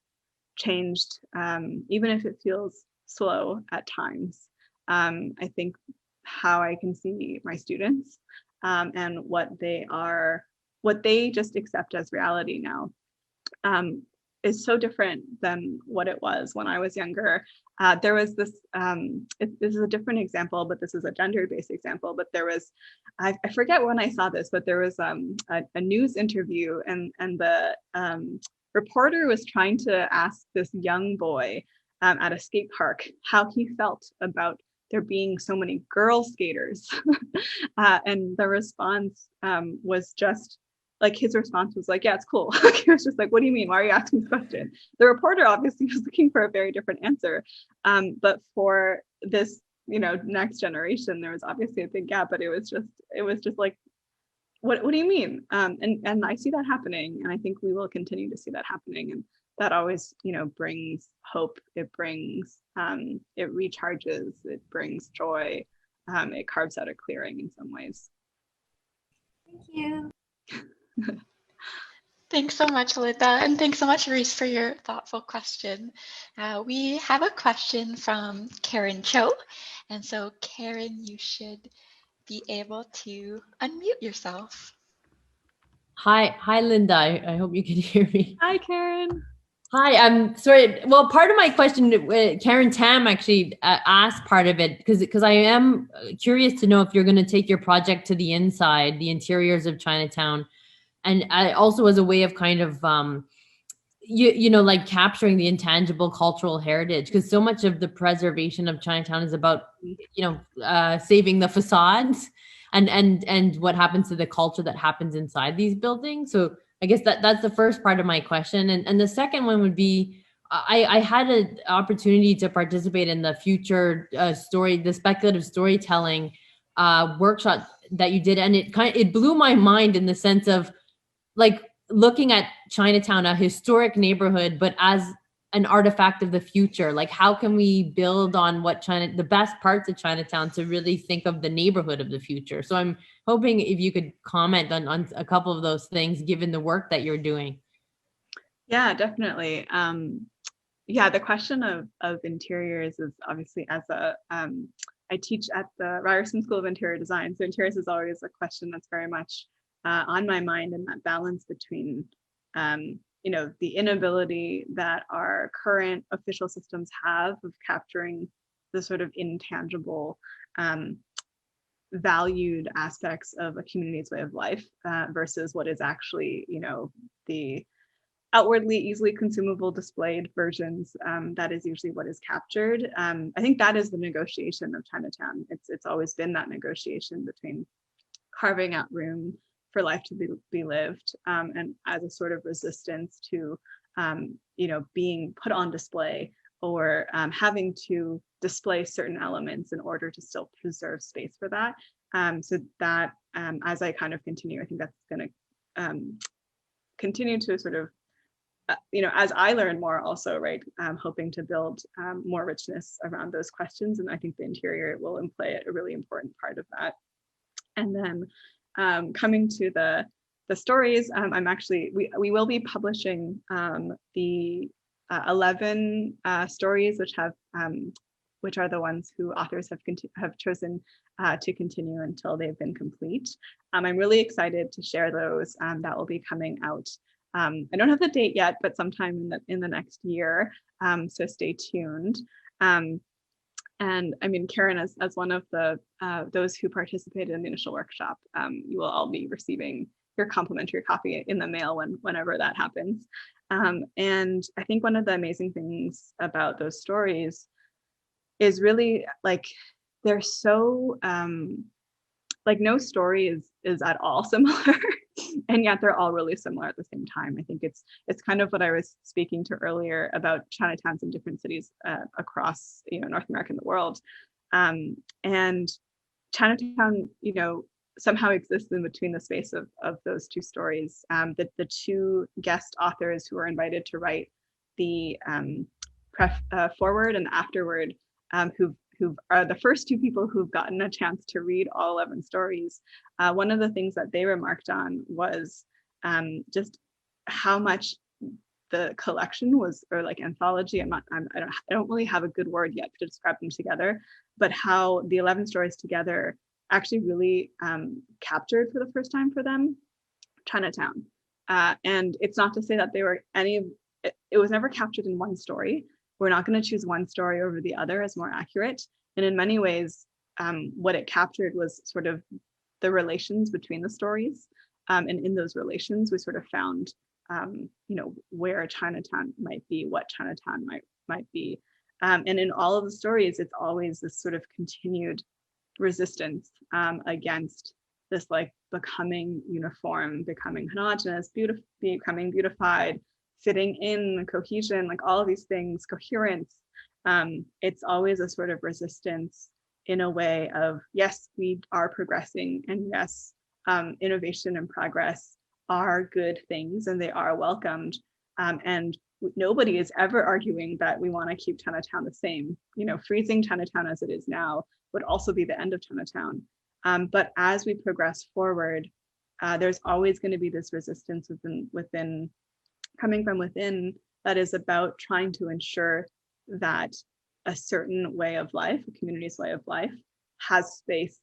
changed, even if it feels slow at times. I think how I can see my students and what they just accept as reality now is so different than what it was when I was younger. There was this, this is a different example, but this is a gender-based example, but there was, I forget when I saw this, but there was a news interview, and the reporter was trying to ask this young boy at a skate park how he felt about there being so many girl skaters. And the response was just, like, his response was like, yeah, it's cool. It was just like, what do you mean? Why are you asking this question? The reporter obviously was looking for a very different answer. But for this, you know, next generation, there was obviously a big gap, but it was just like, what do you mean? And I see that happening, and I think we will continue to see that happening. And that always, you know, brings hope. It brings, it recharges, it brings joy. It carves out a clearing in some ways. Thank you. Thanks so much, Linda, and thanks so much, Reese, for your thoughtful question. We have a question from Karen Cho, and so Karen, you should be able to unmute yourself. Hi, Linda. I hope you can hear me. Hi, Karen. Hi, I'm sorry. Well, part of my question, Karen Tam actually asked part of it because I am curious to know if you're going to take your project to the inside, the interiors of Chinatown, and also as a way of kind of, you know, like capturing the intangible cultural heritage, because so much of the preservation of Chinatown is about, you know, saving the facades and what happens to the culture that happens inside these buildings. So I guess that's the first part of my question. And the second one would be, I had an opportunity to participate in the future the speculative storytelling workshop that you did. And it blew my mind in the sense of like looking at Chinatown, a historic neighborhood, but as an artifact of the future. Like, how can we build on the best parts of Chinatown to really think of the neighborhood of the future? So I'm hoping if you could comment on a couple of those things, given the work that you're doing. Yeah, definitely. Yeah, the question of interiors is obviously, as I teach at the Ryerson School of Interior Design, so interiors is always a question that's very much on my mind, and that balance between you know, the inability that our current official systems have of capturing the sort of intangible valued aspects of a community's way of life versus what is actually, you know, the outwardly easily consumable displayed versions. That is usually what is captured. I think that is the negotiation of Chinatown. It's always been that negotiation between carving out room for life to be lived, and as a sort of resistance to, you know, being put on display or having to display certain elements in order to still preserve space for that. So that, as I kind of continue, I think that's going to continue to sort of, you know, as I learn more also, right, hoping to build more richness around those questions. And I think the interior will play a really important part of that. And then coming to the stories, I'm actually, we will be publishing the 11 stories which are the ones who authors have chosen to continue until they've been complete. I'm really excited to share those. That will be coming out. I don't have the date yet, but sometime in the next year. So stay tuned. And I mean, Karen, as one of those who participated in the initial workshop, you will all be receiving your complimentary copy in the mail whenever that happens. And I think one of the amazing things about those stories is really like, they're so, like, no story is at all similar. and yet they're all really similar at the same time. I think it's kind of what I was speaking to earlier about Chinatowns in different cities across North America and the world, and Chinatown somehow exists in between the space of those two stories. The two guest authors who were invited to write the forward and afterward, who are the first two people who've gotten a chance to read all 11 stories. One of the things that they remarked on was just how much the collection was, or like anthology. I don't really have a good word yet to describe them together, but how the 11 stories together actually really captured for the first time for them Chinatown. And it's not to say that they were it was never captured in one story. We're not going to choose one story over the other as more accurate. And in many ways, what it captured was sort of the relations between the stories. And in those relations, we sort of found, where Chinatown might be, what Chinatown might be. And in all of the stories, it's always this sort of continued resistance against this like becoming uniform, becoming homogenous, becoming beautified, fitting in, cohesion, like all of these things, coherence. It's always a sort of resistance in a way of, yes, we are progressing, and yes, innovation and progress are good things and they are welcomed. And nobody is ever arguing that we want to keep Chinatown the same. Freezing Chinatown as it is now would also be the end of Chinatown. But as we progress forward, there's always going to be this resistance within coming from within, that is about trying to ensure that a certain way of life, a community's way of life, has space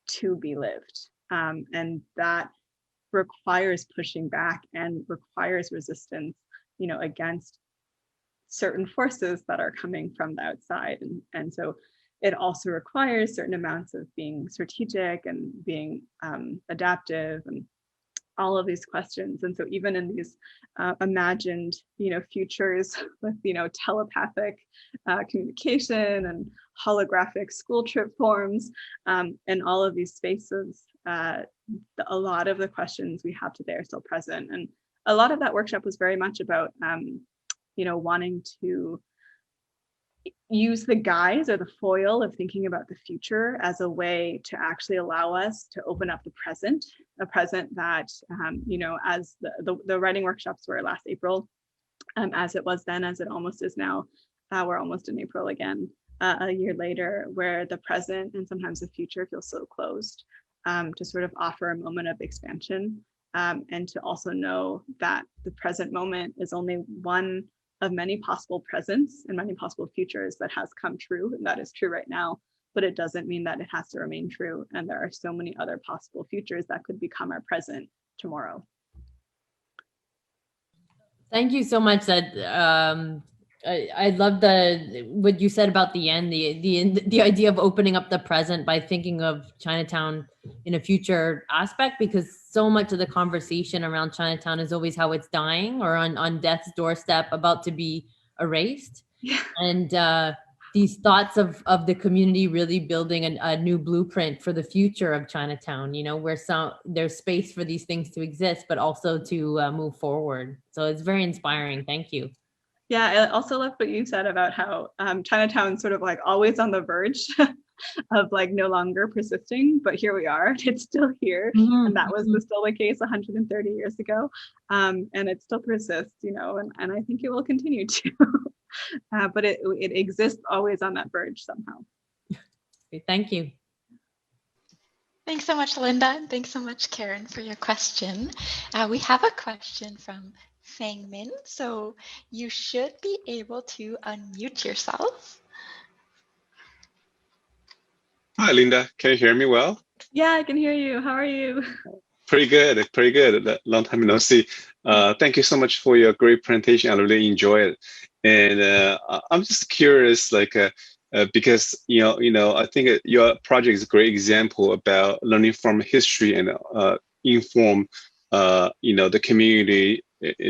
to be lived. And that requires pushing back and requires resistance, against certain forces that are coming from the outside. And so it also requires certain amounts of being strategic and being adaptive and all of these questions. And so even in these imagined, futures with, telepathic communication and holographic school trip forms, and all of these spaces, a lot of the questions we have today are still present. And a lot of that workshop was very much about, wanting to use the guise or the foil of thinking about the future as a way to actually allow us to open up the present, a present that, as the writing workshops were last April, as it was then, as it almost is now, we're almost in April again, a year later, where the present and sometimes the future feels so closed, to sort of offer a moment of expansion, and to also know that the present moment is only one of many possible presents and many possible futures that has come true, and that is true right now, but it doesn't mean that it has to remain true. And there are so many other possible futures that could become our present tomorrow. Thank you so much. That I love what you said about the end, the idea of opening up the present by thinking of Chinatown in a future aspect, because so much of the conversation around Chinatown is always how it's dying or on death's doorstep, about to be erased. Yeah. And these thoughts of the community really building a new blueprint for the future of Chinatown, where there's space for these things to exist, but also to move forward. So it's very inspiring. Thank you. Yeah, I also love what you said about how Chinatown's sort of like always on the verge of like no longer persisting, but here we are, it's still here. Mm-hmm. And that was still the case 130 years ago. And it still persists, and I think it will continue to. But it exists always on that verge somehow. Thank you. Thanks so much, Linda. And thanks so much, Karen, for your question. We have a question from Fang Min, so you should be able to unmute yourself. Hi, Linda. Can you hear me well? Yeah, I can hear you. How are you? Pretty good. Pretty good. Long time no see. Thank you so much for your great presentation. I really enjoy it. And I'm just curious, because I think your project is a great example about learning from history and inform the community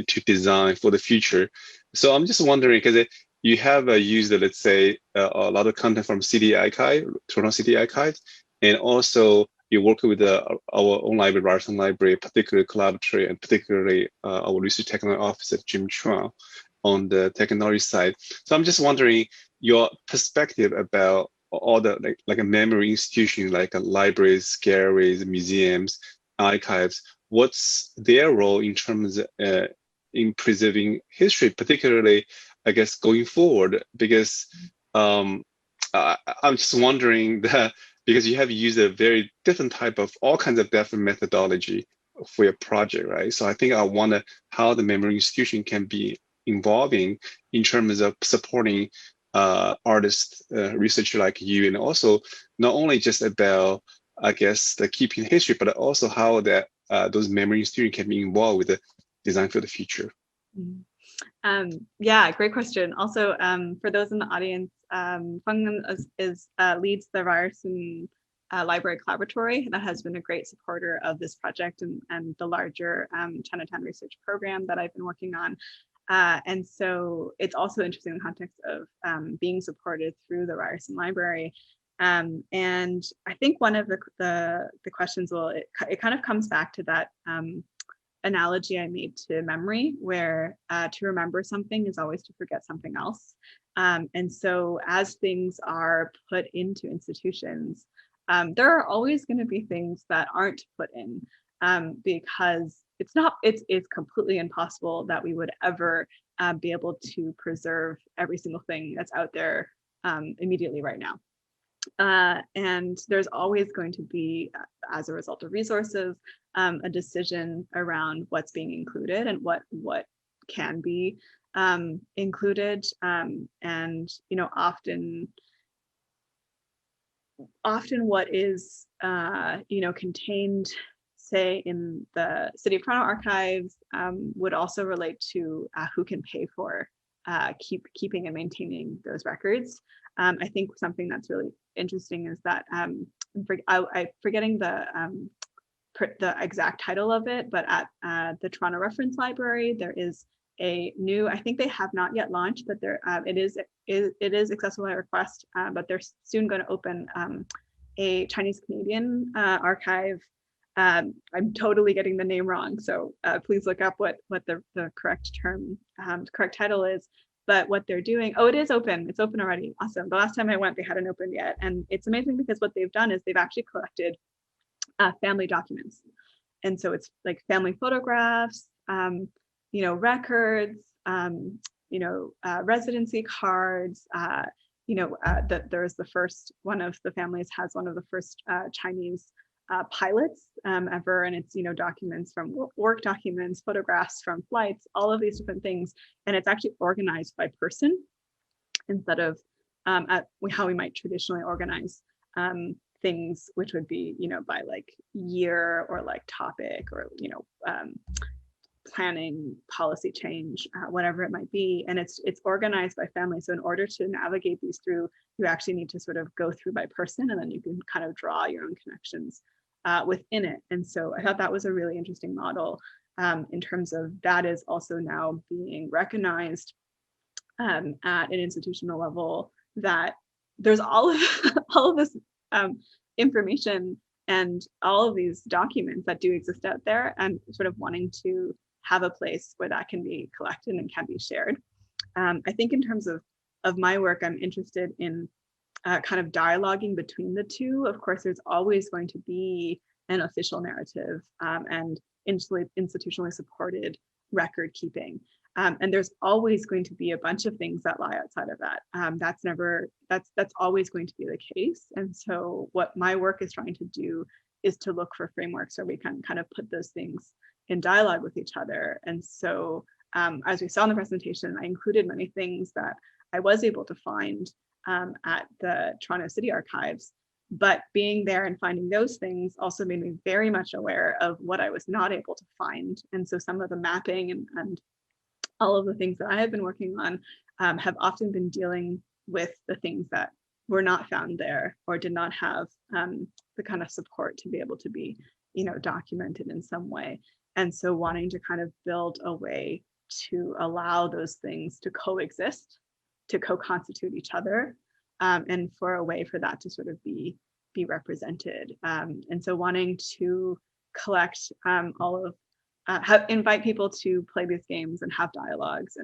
to design for the future. So I'm just wondering, because you have used, let's say, a lot of content from CD Archive, Toronto City Archive, and also you work with our own library, Ryerson Library, particularly Collaboratory, and particularly our research technology officer, Jim Tran, on the technology side. So I'm just wondering your perspective about all the like a memory institution, like libraries, galleries, museums, archives. What's their role in terms of in preserving history, particularly, I guess, going forward? Because I'm just wondering that because you have used a very different type of all kinds of different methodology for your project, right? So I think I wonder how the memory institution can be involving in terms of supporting artists, researchers like you, and also not only just about, I guess, the keeping history, but also how that those memory institutions can be involved with the design for the future. Yeah, great question. Also, for those in the audience, Feng leads the Ryerson Library Collaboratory that has been a great supporter of this project and the larger Chinatown research program that I've been working on. And so it's also interesting in the context of being supported through the Ryerson Library. And I think one of the questions, well, it kind of comes back to that analogy I made to memory, where to remember something is always to forget something else. And so as things are put into institutions, there are always going to be things that aren't put in because it's completely impossible that we would ever be able to preserve every single thing that's out there immediately right now. And there's always going to be, as a result of resources, a decision around what's being included and what can be included. And often what is contained, say, in the City of Toronto archives would also relate to who can pay for keeping and maintaining those records. I think something that's really interesting is that I'm forgetting the exact title of it, but at the Toronto Reference Library, there is a new, I think they have not yet launched, but it is accessible by request, but they're soon going to open a Chinese Canadian archive. I'm totally getting the name wrong, so please look up what the correct term, correct title is. But what they're doing, it is open. It's open already. Awesome. The last time I went, they hadn't opened yet. And it's amazing because what they've done is they've actually collected family documents. And so it's like family photographs, records, residency cards, that there's the first, one of the families has one of the first Chinese pilots ever, and it's documents from work documents, photographs from flights, all of these different things, and it's actually organized by person instead of how we might traditionally organize things, which would be by like year or like topic or planning, policy change, whatever it might be, and it's organized by family. So in order to navigate these through, you actually need to sort of go through by person, and then you can kind of draw your own connections within it. And so I thought that was a really interesting model in terms of that is also now being recognized at an institutional level, that there's all of this information and all of these documents that do exist out there, and sort of wanting to have a place where that can be collected and can be shared. I think in terms of my work, I'm interested in kind of dialoguing between the two. Of course, there's always going to be an official narrative and institutionally supported record keeping. And there's always going to be a bunch of things that lie outside of that. That's always going to be the case. And so what my work is trying to do is to look for frameworks where we can kind of put those things in dialogue with each other. And so as we saw in the presentation, I included many things that I was able to find at the Toronto City Archives, but being there and finding those things also made me very much aware of what I was not able to find. And so some of the mapping and all of the things that I have been working on have often been dealing with the things that were not found there or did not have the kind of support to be able to be, documented in some way. And so wanting to kind of build a way to allow those things to coexist, to co-constitute each other, and for a way for that to sort of be be represented. And so wanting to collect all of, invite people to play these games and have dialogues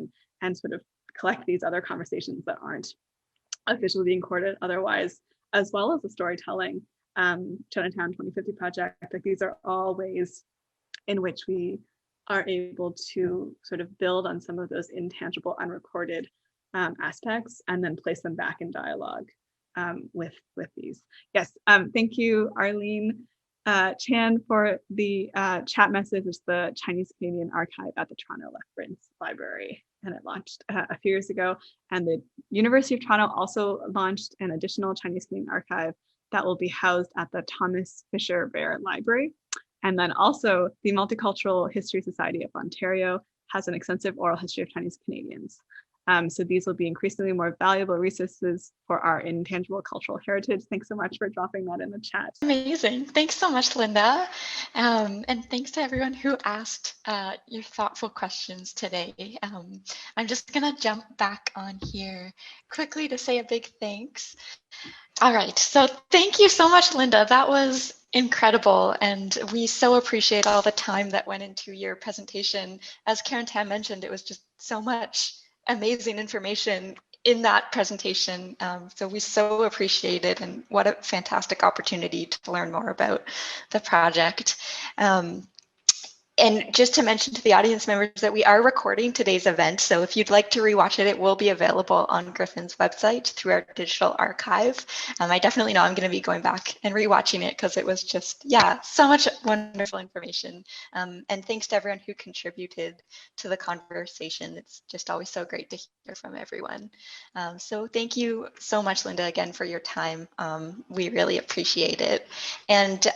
and sort of collect these other conversations that aren't officially being recorded otherwise, as well as the storytelling. Chinatown 2050 project, like these are all ways in which we are able to sort of build on some of those intangible, unrecorded aspects and then place them back in dialogue with these. Yes, thank you, Arlene Chan, for the chat message. It's the Chinese Canadian Archive at the Toronto Lethbridge Library, and it launched a few years ago. And the University of Toronto also launched an additional Chinese Canadian archive that will be housed at the Thomas Fisher Barrett Library. And then also the Multicultural History Society of Ontario has an extensive oral history of Chinese Canadians. So these will be increasingly more valuable resources for our intangible cultural heritage. Thanks so much for dropping that in the chat. Amazing. Thanks so much, Linda. And thanks to everyone who asked your thoughtful questions today. I'm just going to jump back on here quickly to say a big thanks. All right, so thank you so much, Linda. That was incredible, and we so appreciate all the time that went into your presentation. As Karen Tam mentioned, it was just so much amazing information in that presentation. So we so appreciate it, and what a fantastic opportunity to learn more about the project. And just to mention to the audience members that we are recording today's event. So if you'd like to rewatch it, it will be available on Griffin's website through our digital archive. I definitely know I'm going to be going back and rewatching it because it was just, yeah, so much wonderful information. And thanks to everyone who contributed to the conversation. It's just always so great to hear from everyone. So thank you so much, Linda, again, for your time. We really appreciate it. And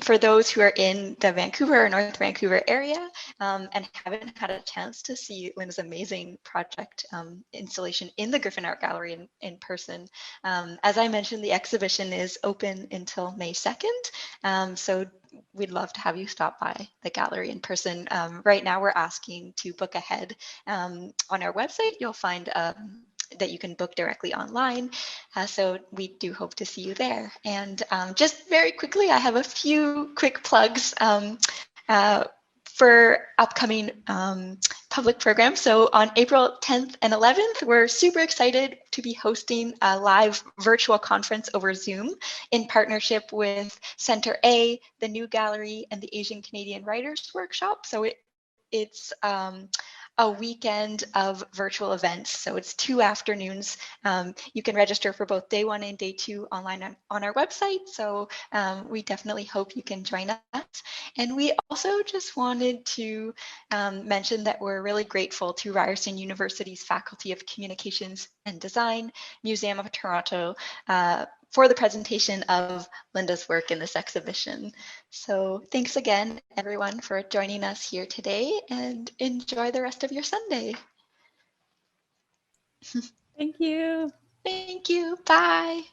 for those who are in the Vancouver or North Vancouver area and haven't had a chance to see Linda's amazing project installation in the Griffin Art Gallery in person, as I mentioned, the exhibition is open until May 2nd. So we'd love to have you stop by the gallery in person. Right now, we're asking to book ahead. On our website, you'll find that you can book directly online. So we do hope to see you there. And just very quickly, I have a few quick plugs for upcoming public programs. So on April 10th and 11th, we're super excited to be hosting a live virtual conference over Zoom in partnership with Center A, the New Gallery, and the Asian Canadian Writers Workshop. So it's a weekend of virtual events. So it's 2 afternoons. You can register for both day 1 and day 2 online on our website. So we definitely hope you can join us. And we also just wanted to mention that we're really grateful to Ryerson University's Faculty of Communications and Design, Museum of Toronto, for the presentation of Linda's work in this exhibition. So thanks again, everyone, for joining us here today, and enjoy the rest of your Sunday. Thank you. Thank you. Bye.